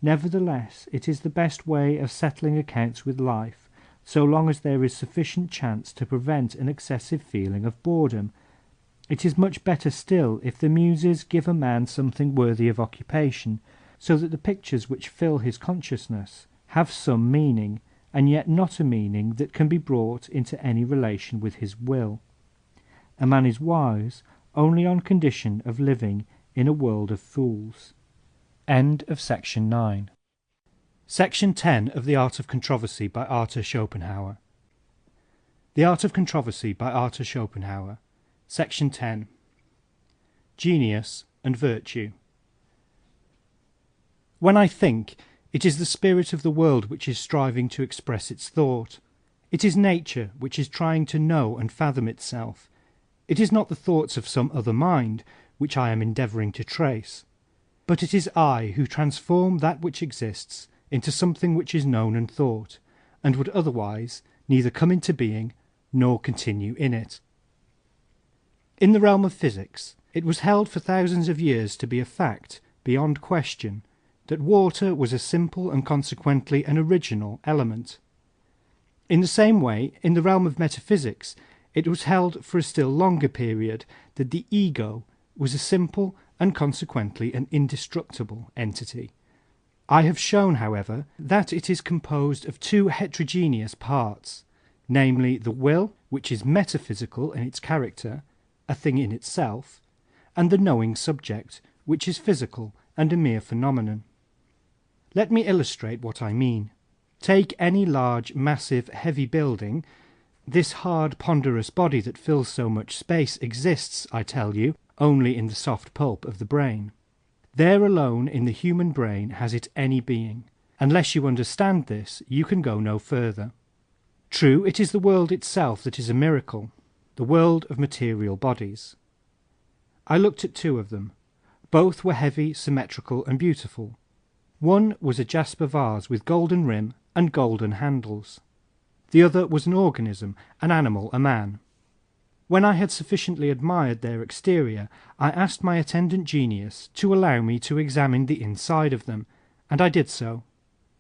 Nevertheless, it is the best way of settling accounts with life, so long as there is sufficient chance to prevent an excessive feeling of boredom. It is much better still if the Muses give a man something worthy of occupation, so that the pictures which fill his consciousness have some meaning, and yet not a meaning that can be brought into any relation with his will. A man is wise only on condition of living in a world of fools. End of Section 9. Section 10 of The Art of Controversy by Arthur Schopenhauer. The Art of Controversy by Arthur Schopenhauer. Section 10. Genius and Virtue. When I think, it is the spirit of the world which is striving to express its thought. It is nature which is trying to know and fathom itself. It is not the thoughts of some other mind which I am endeavouring to trace, but it is I who transform that which exists into something which is known and thought, and would otherwise neither come into being nor continue in it. In the realm of physics, it was held for thousands of years to be a fact, beyond question, that water was a simple and consequently an original element. In the same way, in the realm of metaphysics, it was held for a still longer period that the ego was a simple and consequently an indestructible entity. I have shown, however, that it is composed of two heterogeneous parts, namely the will, which is metaphysical in its character, a thing in itself, and the knowing subject, which is physical and a mere phenomenon. Let me illustrate what I mean. Take any large, massive, heavy building. This hard, ponderous body that fills so much space exists, I tell you, only in the soft pulp of the brain. There alone in the human brain has it any being. Unless you understand this, you can go no further. True, it is the world itself that is a miracle, the world of material bodies. I looked at two of them. Both were heavy, symmetrical, and beautiful. One was a jasper vase with golden rim and golden handles. The other was an organism, an animal, a man. When I had sufficiently admired their exterior, I asked my attendant genius to allow me to examine the inside of them, and I did so.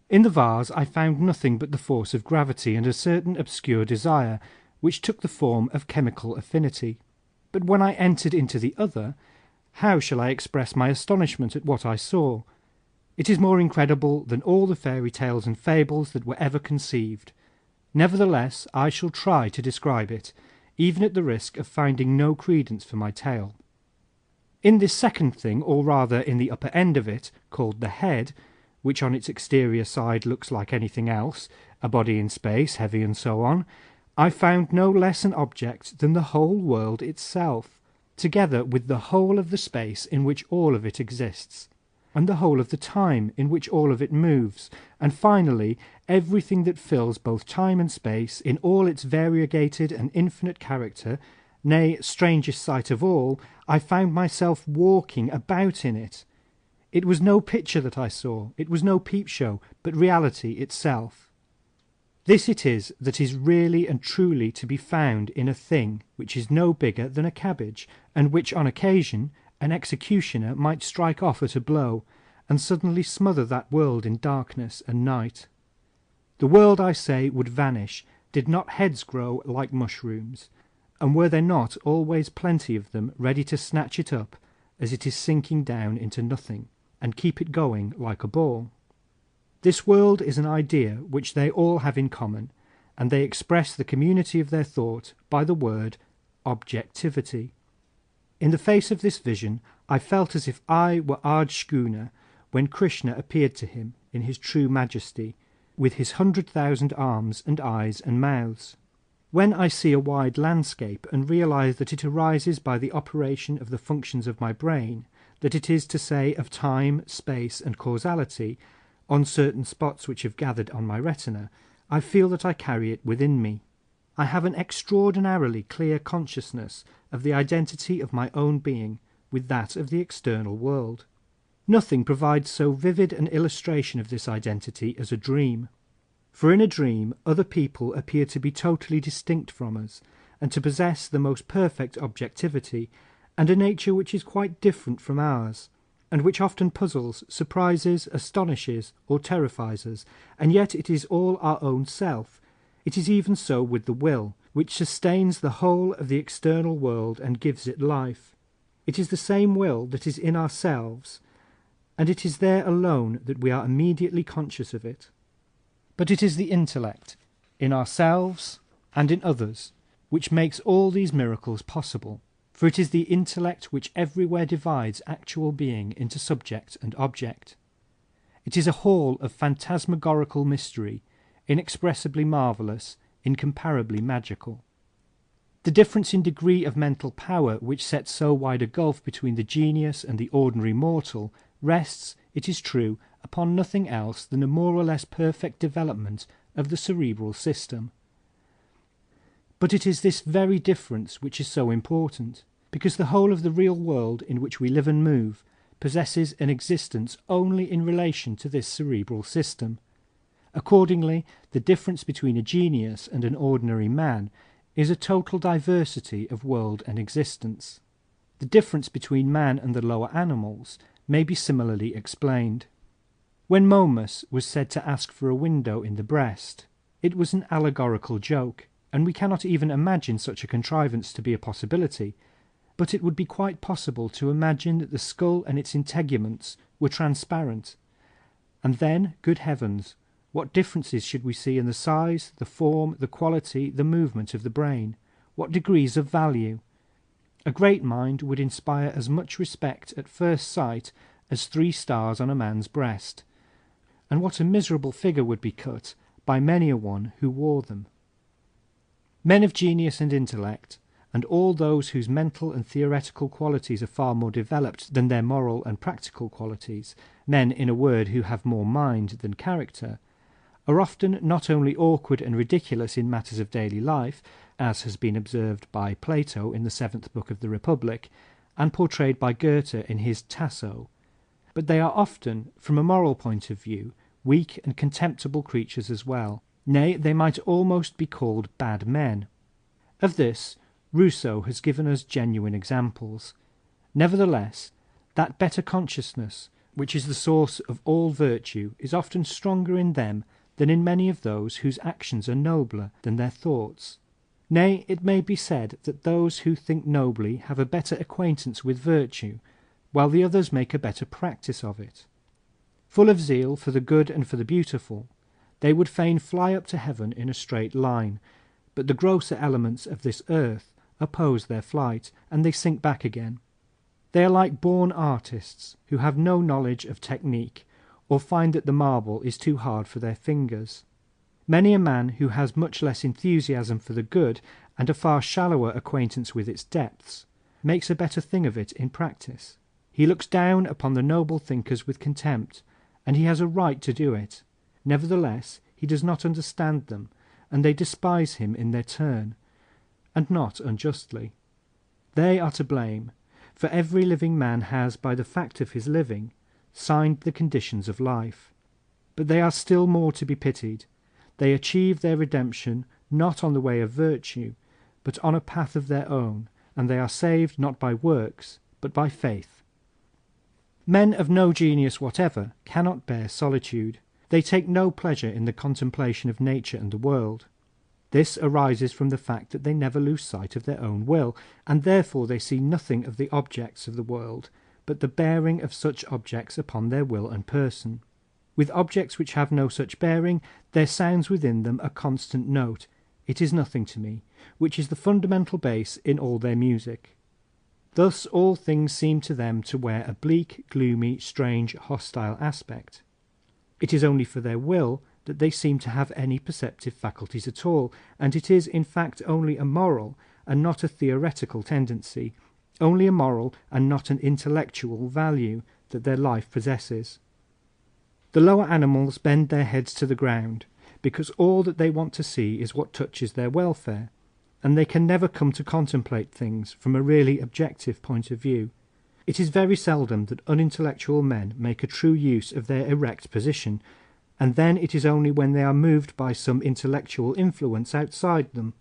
In the vase I found nothing but the force of gravity and a certain obscure desire, which took the form of chemical affinity. But when I entered into the other, how shall I express my astonishment at what I saw? It is more incredible than all the fairy tales and fables that were ever conceived. Nevertheless, I shall try to describe it, even at the risk of finding no credence for my tale. In this second thing, or rather in the upper end of it, called the head, which on its exterior side looks like anything else, a body in space, heavy and so on, I found no less an object than the whole world itself, together with the whole of the space in which all of it exists, and the whole of the time in which all of it moves, and finally everything that fills both time and space in all its variegated and infinite character. Nay, strangest sight of all, I found myself walking about in it. It was no picture that I saw, it was no peep-show, but reality itself. This it is that is really and truly to be found in a thing which is no bigger than a cabbage, and which on occasion an executioner might strike off at a blow, and suddenly smother that world in darkness and night. The world, I say, would vanish, did not heads grow like mushrooms, and were there not always plenty of them ready to snatch it up as it is sinking down into nothing, and keep it going like a ball. This world is an idea which they all have in common, and they express the community of their thought by the word objectivity. In the face of this vision I felt as if I were Arjuna when Krishna appeared to him in his true majesty, with his 100,000 arms and eyes and mouths. When I see a wide landscape and realize that it arises by the operation of the functions of my brain, that it is to say of time, space, and causality, on certain spots which have gathered on my retina, I feel that I carry it within me. I have an extraordinarily clear consciousness of the identity of my own being with that of the external world. Nothing provides so vivid an illustration of this identity as a dream. For in a dream other people appear to be totally distinct from us, and to possess the most perfect objectivity, and a nature which is quite different from ours, and which often puzzles, surprises, astonishes, or terrifies us, and yet it is all our own self. It is even so with the will, which sustains the whole of the external world and gives it life. It is the same will that is in ourselves, and it is there alone that we are immediately conscious of it. But it is the intellect, in ourselves and in others, which makes all these miracles possible, for it is the intellect which everywhere divides actual being into subject and object. It is a hall of phantasmagorical mystery, inexpressibly marvellous, incomparably magical. The difference in degree of mental power which sets so wide a gulf between the genius and the ordinary mortal rests, it is true, upon nothing else than a more or less perfect development of the cerebral system. But it is this very difference which is so important, because the whole of the real world in which we live and move possesses an existence only in relation to this cerebral system. Accordingly, the difference between a genius and an ordinary man is a total diversity of world and existence. The difference between man and the lower animals may be similarly explained. When Momus was said to ask for a window in the breast, it was an allegorical joke, and we cannot even imagine such a contrivance to be a possibility, but it would be quite possible to imagine that the skull and its integuments were transparent, and then, good heavens, what differences should we see in the size, the form, the quality, the movement of the brain? What degrees of value? A great mind would inspire as much respect at first sight as 3 stars on a man's breast, and what a miserable figure would be cut by many a one who wore them. Men of genius and intellect, and all those whose mental and theoretical qualities are far more developed than their moral and practical qualities, men, in a word, who have more mind than character, are often not only awkward and ridiculous in matters of daily life, as has been observed by Plato in the 7th book of the Republic, and portrayed by Goethe in his Tasso, but they are often, from a moral point of view, weak and contemptible creatures as well. Nay, they might almost be called bad men. Of this, Rousseau has given us genuine examples. Nevertheless, that better consciousness, which is the source of all virtue, is often stronger in them than in many of those whose actions are nobler than their thoughts. Nay, it may be said that those who think nobly have a better acquaintance with virtue, while the others make a better practice of it. Full of zeal for the good and for the beautiful, they would fain fly up to heaven in a straight line, but the grosser elements of this earth oppose their flight, and they sink back again. They are like born artists, who have no knowledge of technique, or find that the marble is too hard for their fingers. Many a man who has much less enthusiasm for the good, and a far shallower acquaintance with its depths, makes a better thing of it in practice. He looks down upon the noble thinkers with contempt, and he has a right to do it. Nevertheless, he does not understand them, and they despise him in their turn, and not unjustly. They are to blame, for every living man has, by the fact of his living, signed the conditions of life. But they are still more to be pitied. They achieve their redemption not on the way of virtue, but on a path of their own, and they are saved not by works, but by faith. Men of no genius whatever cannot bear solitude. They take no pleasure in the contemplation of nature and the world. This arises from the fact that they never lose sight of their own will, and therefore they see nothing of the objects of the world, but the bearing of such objects upon their will and person. With objects which have no such bearing, there sounds within them a constant note, "It is nothing to me," which is the fundamental bass in all their music. Thus all things seem to them to wear a bleak, gloomy, strange, hostile aspect. It is only for their will that they seem to have any perceptive faculties at all, and it is in fact only a moral and not a theoretical tendency, only a moral and not an intellectual value that their life possesses. The lower animals bend their heads to the ground, because all that they want to see is what touches their welfare, and they can never come to contemplate things from a really objective point of view. It is very seldom that unintellectual men make a true use of their erect position, and then it is only when they are moved by some intellectual influence outside them.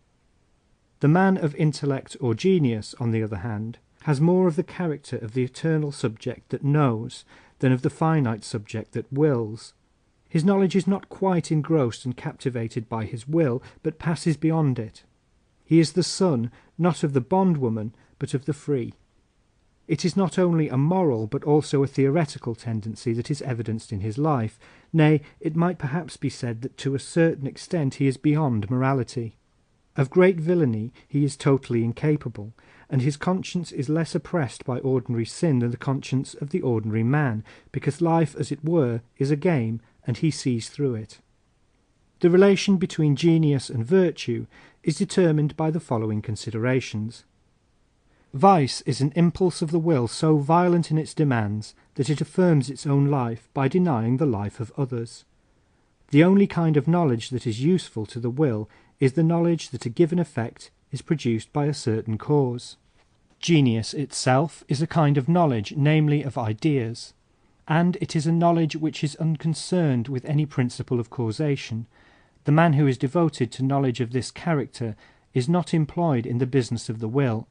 The man of intellect or genius, on the other hand, has more of the character of the eternal subject that knows than of the finite subject that wills. His knowledge is not quite engrossed and captivated by his will, but passes beyond it. He is the son, not of the bondwoman, but of the free. It is not only a moral, but also a theoretical tendency that is evidenced in his life. Nay, it might perhaps be said that to a certain extent he is beyond morality. Of great villainy he is totally incapable, and his conscience is less oppressed by ordinary sin than the conscience of the ordinary man, because life, as it were, is a game, and he sees through it. The relation between genius and virtue is determined by the following considerations. Vice is an impulse of the will so violent in its demands that it affirms its own life by denying the life of others. The only kind of knowledge that is useful to the will is the knowledge that a given effect is produced by a certain cause. Genius itself is a kind of knowledge, namely of ideas, and it is a knowledge which is unconcerned with any principle of causation. The man who is devoted to knowledge of this character is not employed in the business of the will.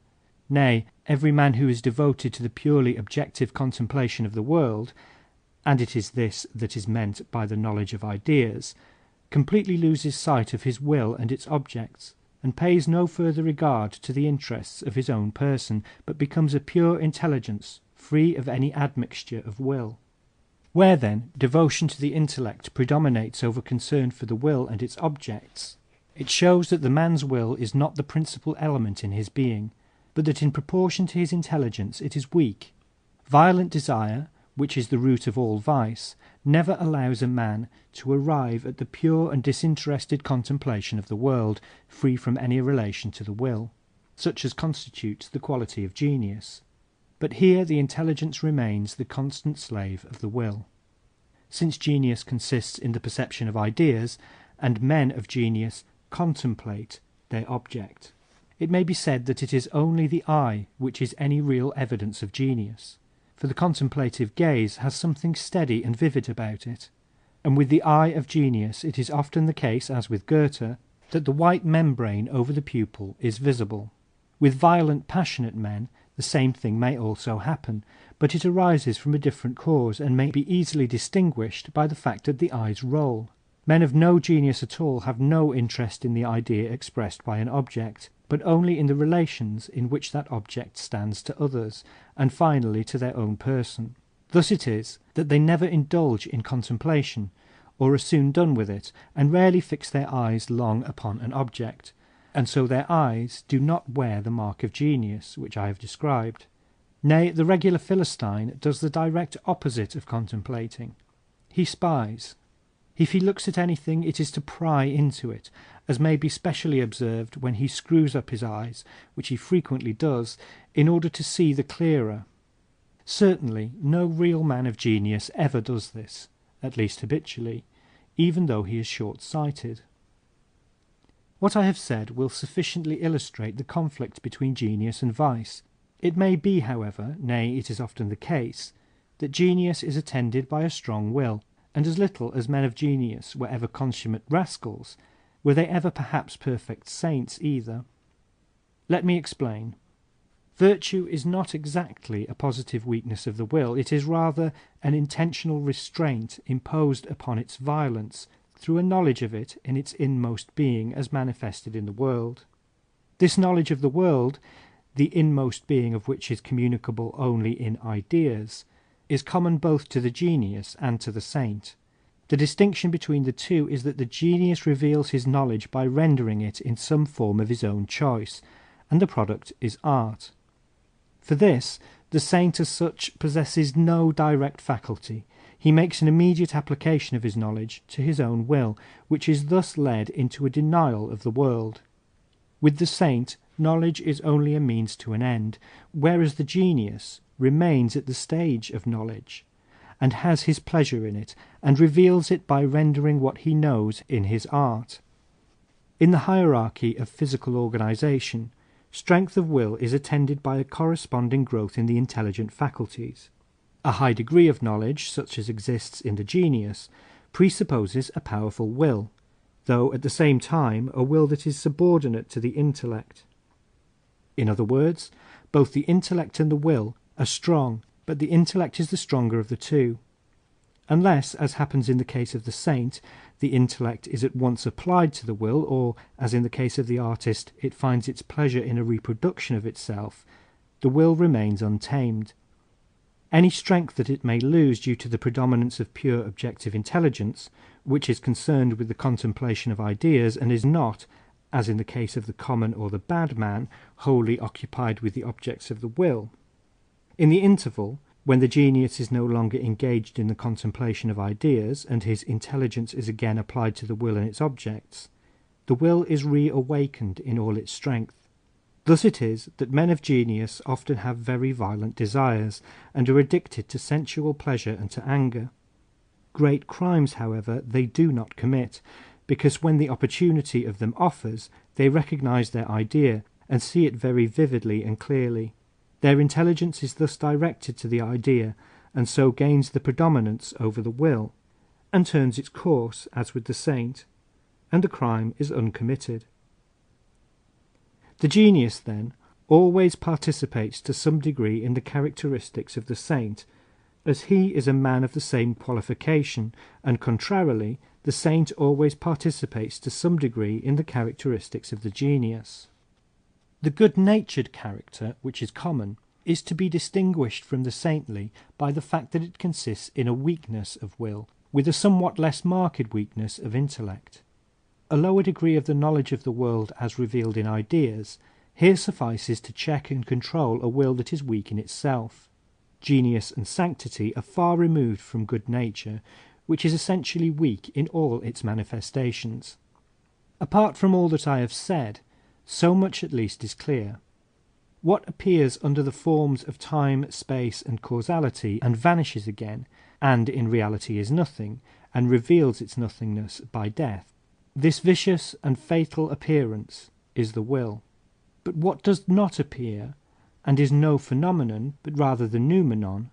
Nay, every man who is devoted to the purely objective contemplation of the world, and it is this that is meant by the knowledge of ideas, completely loses sight of his will and its objects, and pays no further regard to the interests of his own person, but becomes a pure intelligence, free of any admixture of will. Where, then, devotion to the intellect predominates over concern for the will and its objects, it shows that the man's will is not the principal element in his being, but that in proportion to his intelligence it is weak. Violent desire, which is the root of all vice, never allows a man to arrive at the pure and disinterested contemplation of the world, free from any relation to the will, such as constitutes the quality of genius. But here the intelligence remains the constant slave of the will. Since genius consists in the perception of ideas, and men of genius contemplate their object, it may be said that it is only the eye which is any real evidence of genius, for the contemplative gaze has something steady and vivid about it, and with the eye of genius it is often the case, as with Goethe, that the white membrane over the pupil is visible. With violent, passionate men the same thing may also happen, but it arises from a different cause, and may be easily distinguished by the fact that the eyes roll. Men of no genius at all have no interest in the idea expressed by an object, but only in the relations in which that object stands to others, and finally to their own person. Thus it is that they never indulge in contemplation, or are soon done with it, and rarely fix their eyes long upon an object, and so their eyes do not wear the mark of genius, which I have described. Nay, the regular Philistine does the direct opposite of contemplating. He spies. If he looks at anything, it is to pry into it, as may be specially observed when he screws up his eyes, which he frequently does, in order to see the clearer. Certainly no real man of genius ever does this, at least habitually, even though he is short-sighted. What I have said will sufficiently illustrate the conflict between genius and vice. It may be, however, nay, it is often the case, that genius is attended by a strong will, and as little as men of genius were ever consummate rascals, were they ever perhaps perfect saints either. Let me explain. Virtue is not exactly a positive weakness of the will, it is rather an intentional restraint imposed upon its violence through a knowledge of it in its inmost being as manifested in the world. This knowledge of the world, the inmost being of which is communicable only in ideas, is common both to the genius and to the saint. The distinction between the two is that the genius reveals his knowledge by rendering it in some form of his own choice, and the product is art. For this, the saint as such possesses no direct faculty. He makes an immediate application of his knowledge to his own will, which is thus led into a denial of the world. With the saint, knowledge is only a means to an end, whereas the genius remains at the stage of knowledge, and has his pleasure in it, and reveals it by rendering what he knows in his art. In the hierarchy of physical organization, strength of will is attended by a corresponding growth in the intelligent faculties. A high degree of knowledge, such as exists in the genius, presupposes a powerful will, though at the same time a will that is subordinate to the intellect. In other words, both the intellect and the will are strong, but the intellect is the stronger of the two. unless, as happens in the case of the saint, the intellect is at once applied to the will, or, as in the case of the artist, it finds its pleasure in a reproduction of itself, the will remains untamed. Any strength that it may lose due to the predominance of pure objective intelligence, which is concerned with the contemplation of ideas and is not, as in the case of the common or the bad man, wholly occupied with the objects of the will. In the interval, when the genius is no longer engaged in the contemplation of ideas, and his intelligence is again applied to the will and its objects, the will is reawakened in all its strength. Thus it is that men of genius often have very violent desires, and are addicted to sensual pleasure and to anger. Great crimes, however, they do not commit, because when the opportunity of them offers, they recognize their idea, and see it very vividly and clearly. Their intelligence is thus directed to the idea, and so gains the predominance over the will, and turns its course, as with the saint, and the crime is uncommitted. The genius, then, always participates to some degree in the characteristics of the saint, as he is a man of the same qualification, and contrarily, the saint always participates to some degree in the characteristics of the genius. The good-natured character, which is common, is to be distinguished from the saintly by the fact that it consists in a weakness of will, with a somewhat less marked weakness of intellect. A lower degree of the knowledge of the world as revealed in ideas here suffices to check and control a will that is weak in itself. Genius and sanctity are far removed from good nature, which is essentially weak in all its manifestations. Apart from all that I have said, so much at least is clear. What appears under the forms of time, space, and causality, and vanishes again, and in reality is nothing, and reveals its nothingness by death, this vicious and fatal appearance is the will. But what does not appear, and is no phenomenon, but rather the noumenon,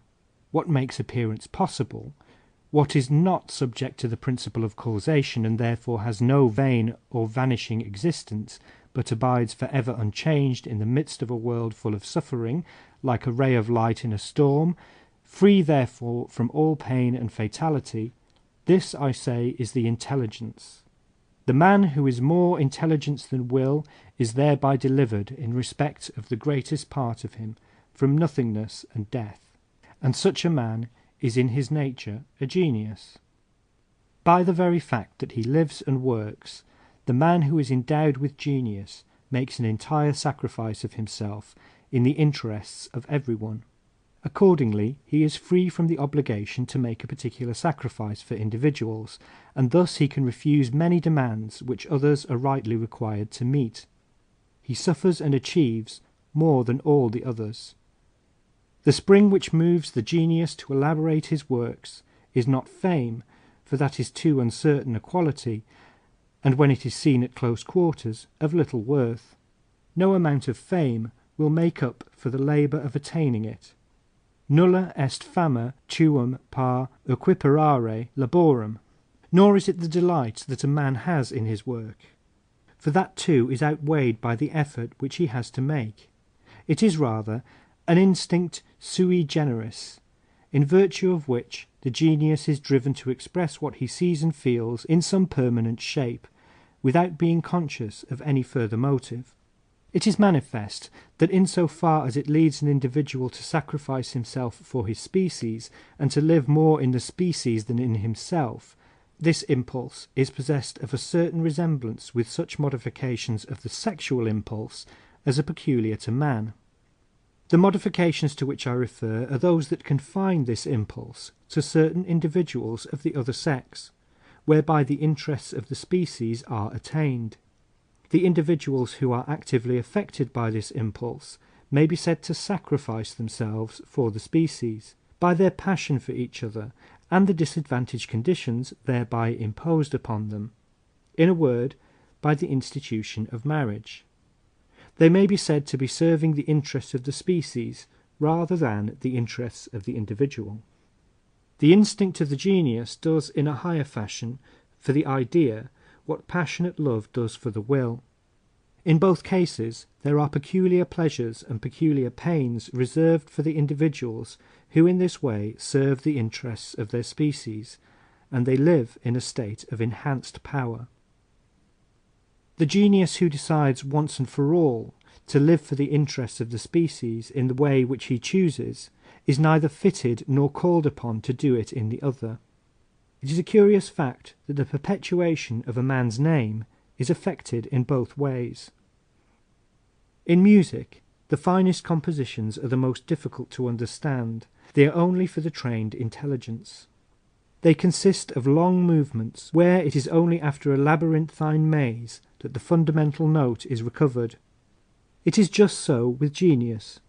what makes appearance possible, what is not subject to the principle of causation, and therefore has no vain or vanishing existence, but abides for ever unchanged in the midst of a world full of suffering, like a ray of light in a storm, free therefore from all pain and fatality, this, I say, is the intelligence. The man who is more intelligence than will is thereby delivered, in respect of the greatest part of him, from nothingness and death, and such a man is in his nature a genius. By the very fact that he lives and works, the man who is endowed with genius makes an entire sacrifice of himself in the interests of everyone. Accordingly, he is free from the obligation to make a particular sacrifice for individuals, and thus he can refuse many demands which others are rightly required to meet. He suffers and achieves more than all the others. The spring which moves the genius to elaborate his works is not fame, for that is too uncertain a quality, and when it is seen at close quarters, of little worth. No amount of fame will make up for the labour of attaining it. Nulla est fama tuum par equiparare laborum. Nor is it the delight that a man has in his work, for that too is outweighed by the effort which he has to make. It is rather an instinct sui generis, in virtue of which the genius is driven to express what he sees and feels in some permanent shape, without being conscious of any further motive. It is manifest that in so far as it leads an individual to sacrifice himself for his species, and to live more in the species than in himself, this impulse is possessed of a certain resemblance with such modifications of the sexual impulse as are peculiar to man. The modifications to which I refer are those that confine this impulse to certain individuals of the other sex, whereby the interests of the species are attained. The individuals who are actively affected by this impulse may be said to sacrifice themselves for the species, by their passion for each other, and the disadvantaged conditions thereby imposed upon them. In a word, by the institution of marriage. They may be said to be serving the interests of the species rather than the interests of the individual. The instinct of the genius does in a higher fashion for the idea what passionate love does for the will. In both cases there are peculiar pleasures and peculiar pains reserved for the individuals who in this way serve the interests of their species, and they live in a state of enhanced power. The genius who decides once and for all to live for the interests of the species in the way which he chooses is neither fitted nor called upon to do it in the other. It is a curious fact that the perpetuation of a man's name is effected in both ways. In music, the finest compositions are the most difficult to understand. They are only for the trained intelligence. They consist of long movements, where it is only after a labyrinthine maze that the fundamental note is recovered. It is just so with genius.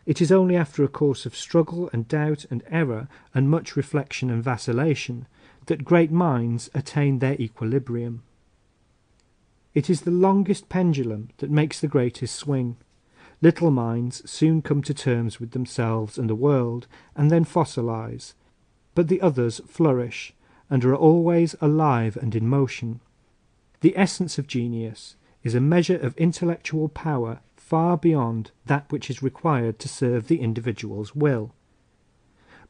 It is only after a course of struggle and doubt and error and much reflection and vacillation that great minds attain their equilibrium. It is the longest pendulum that makes the greatest swing. Little minds soon come to terms with themselves and the world, and then fossilize, but the others flourish, and are always alive and in motion. The essence of genius is a measure of intellectual power far beyond that which is required to serve the individual's will.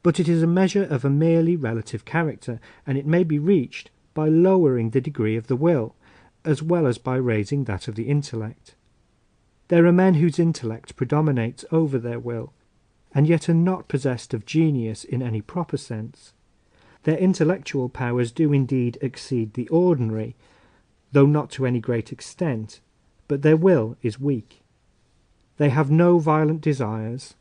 But it is a measure of a merely relative character, and it may be reached by lowering the degree of the will, as well as by raising that of the intellect. There are men whose intellect predominates over their will, and yet are not possessed of genius in any proper sense. Their intellectual powers do indeed exceed the ordinary, though not to any great extent, but their will is weak. They have no violent desires,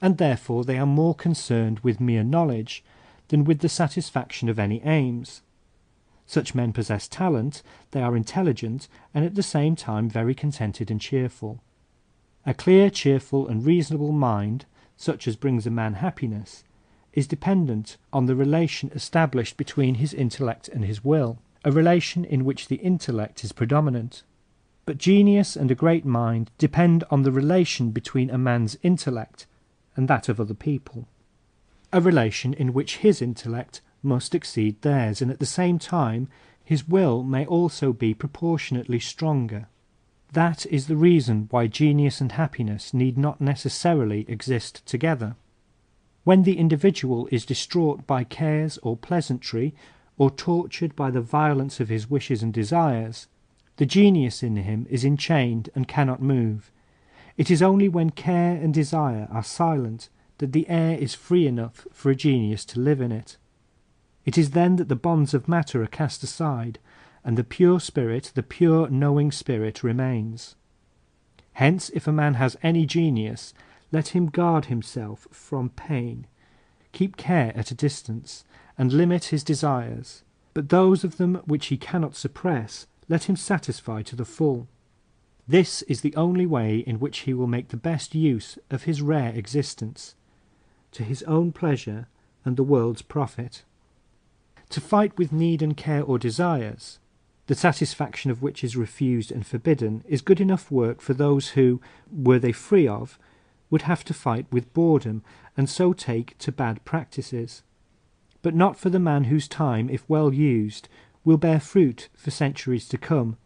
and therefore they are more concerned with mere knowledge than with the satisfaction of any aims. Such men possess talent, they are intelligent, and at the same time very contented and cheerful. A clear, cheerful, and reasonable mind, such as brings a man happiness, is dependent on the relation established between his intellect and his will, a relation in which the intellect is predominant. But genius and a great mind depend on the relation between a man's intellect and that of other people, a relation in which his intellect must exceed theirs, and at the same time his will may also be proportionately stronger. That is the reason why genius and happiness need not necessarily exist together. When the individual is distraught by cares or pleasantry, or tortured by the violence of his wishes and desires, the genius in him is enchained and cannot move. It is only when care and desire are silent that the air is free enough for a genius to live in it. It is then that the bonds of matter are cast aside, and the pure spirit, the pure knowing spirit, remains. Hence, if a man has any genius, let him guard himself from pain, keep care at a distance, and limit his desires, but those of them which he cannot suppress, let him satisfy to the full. This is the only way in which he will make the best use of his rare existence, to his own pleasure and the world's profit. To fight with need and care or desires, the satisfaction of which is refused and forbidden, is good enough work for those who, were they free of, would have to fight with boredom, and so take to bad practices, but not for the man whose time, if well used, will bear fruit for centuries to come.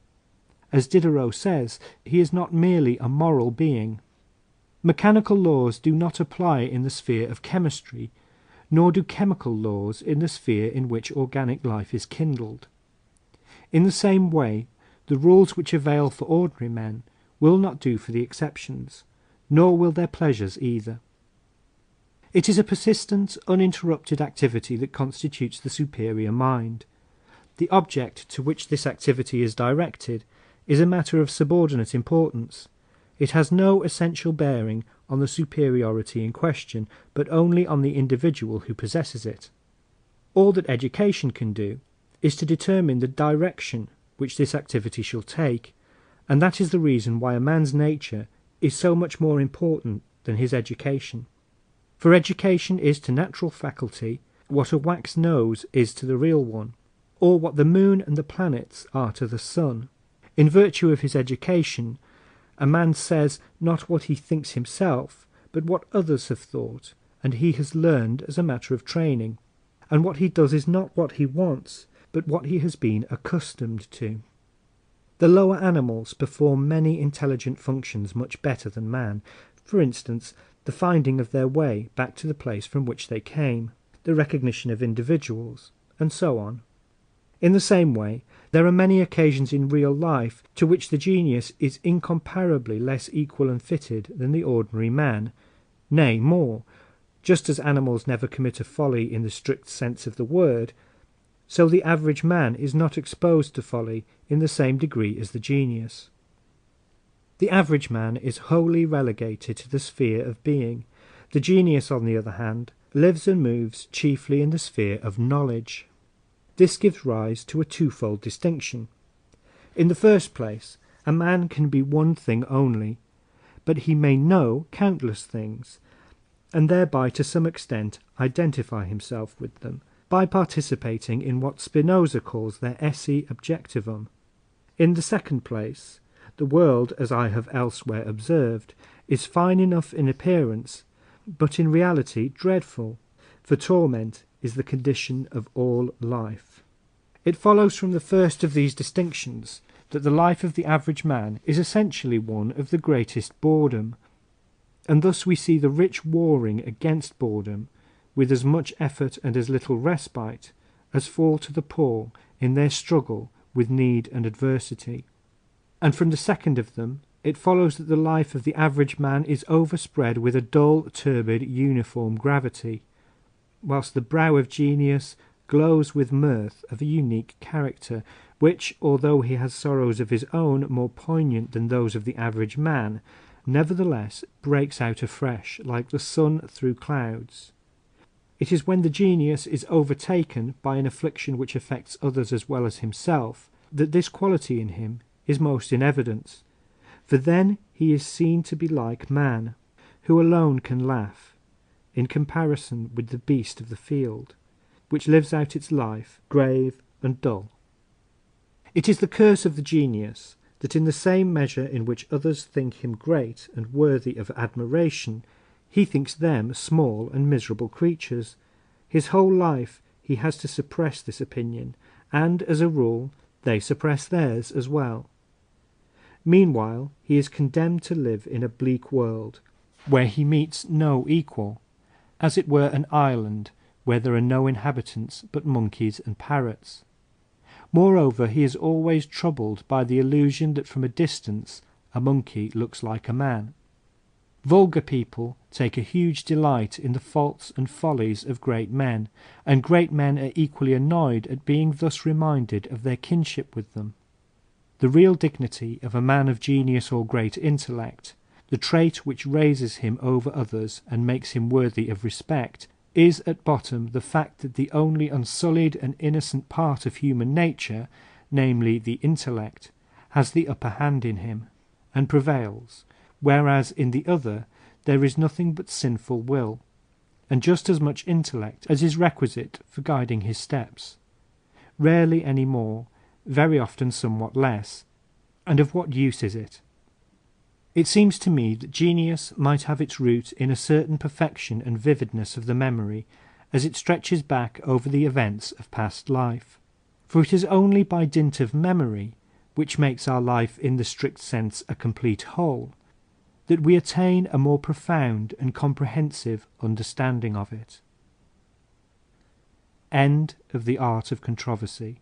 As Diderot says, he is not merely a moral being. Mechanical laws do not apply in the sphere of chemistry, nor do chemical laws in the sphere in which organic life is kindled. In the same way, the rules which avail for ordinary men will not do for the exceptions, nor will their pleasures either. It is a persistent, uninterrupted activity that constitutes the superior mind. The object to which this activity is directed is a matter of subordinate importance. It has no essential bearing on the superiority in question, but only on the individual who possesses it. All that education can do is to determine the direction which this activity shall take, and that is the reason why a man's nature is so much more important than his education. For education is to natural faculty what a wax nose is to the real one, or what the moon and the planets are to the sun. In virtue of his education, a man says not what he thinks himself, but what others have thought, and he has learned as a matter of training, and what he does is not what he wants, but what he has been accustomed to. The lower animals perform many intelligent functions much better than man. For instance, the finding of their way back to the place from which they came, the recognition of individuals, and so on. In the same way, there are many occasions in real life to which the genius is incomparably less equal and fitted than the ordinary man. Nay, more, just as animals never commit a folly in the strict sense of the word, so the average man is not exposed to folly in the same degree as the genius. The average man is wholly relegated to the sphere of being. The genius, on the other hand, lives and moves chiefly in the sphere of knowledge. This gives rise to a twofold distinction. In the first place, a man can be one thing only, but he may know countless things, and thereby to some extent identify himself with them, by participating in what Spinoza calls their esse objectivum. In the second place, the world, as I have elsewhere observed, is fine enough in appearance, but in reality dreadful, for torment is the condition of all life. It follows from the first of these distinctions that the life of the average man is essentially one of the greatest boredom, and thus we see the rich warring against boredom with as much effort and as little respite as fall to the poor in their struggle with need and adversity. And from the second of them, it follows that the life of the average man is overspread with a dull, turbid, uniform gravity, whilst the brow of genius glows with mirth of a unique character, which, although he has sorrows of his own more poignant than those of the average man, nevertheless breaks out afresh, like the sun through clouds. It is when the genius is overtaken by an affliction which affects others as well as himself, that this quality in him is most in evidence, for then he is seen to be like man, who alone can laugh, in comparison with the beast of the field, which lives out its life grave and dull. It is the curse of the genius that in the same measure in which others think him great and worthy of admiration, he thinks them small and miserable creatures. His whole life he has to suppress this opinion, and, as a rule, they suppress theirs as well. Meanwhile, he is condemned to live in a bleak world, where he meets no equal, as it were an island where there are no inhabitants but monkeys and parrots. Moreover, he is always troubled by the illusion that from a distance a monkey looks like a man. Vulgar people take a huge delight in the faults and follies of great men, and great men are equally annoyed at being thus reminded of their kinship with them. The real dignity of a man of genius or great intellect, the trait which raises him over others and makes him worthy of respect, is at bottom the fact that the only unsullied and innocent part of human nature, namely the intellect, has the upper hand in him, and prevails, whereas in the other there is nothing but sinful will, and just as much intellect as is requisite for guiding his steps. Rarely any more, very often somewhat less, and of what use is it? It seems to me that genius might have its root in a certain perfection and vividness of the memory, as it stretches back over the events of past life. For it is only by dint of memory, which makes our life in the strict sense a complete whole, that we attain a more profound and comprehensive understanding of it. End of The Art of Controversy.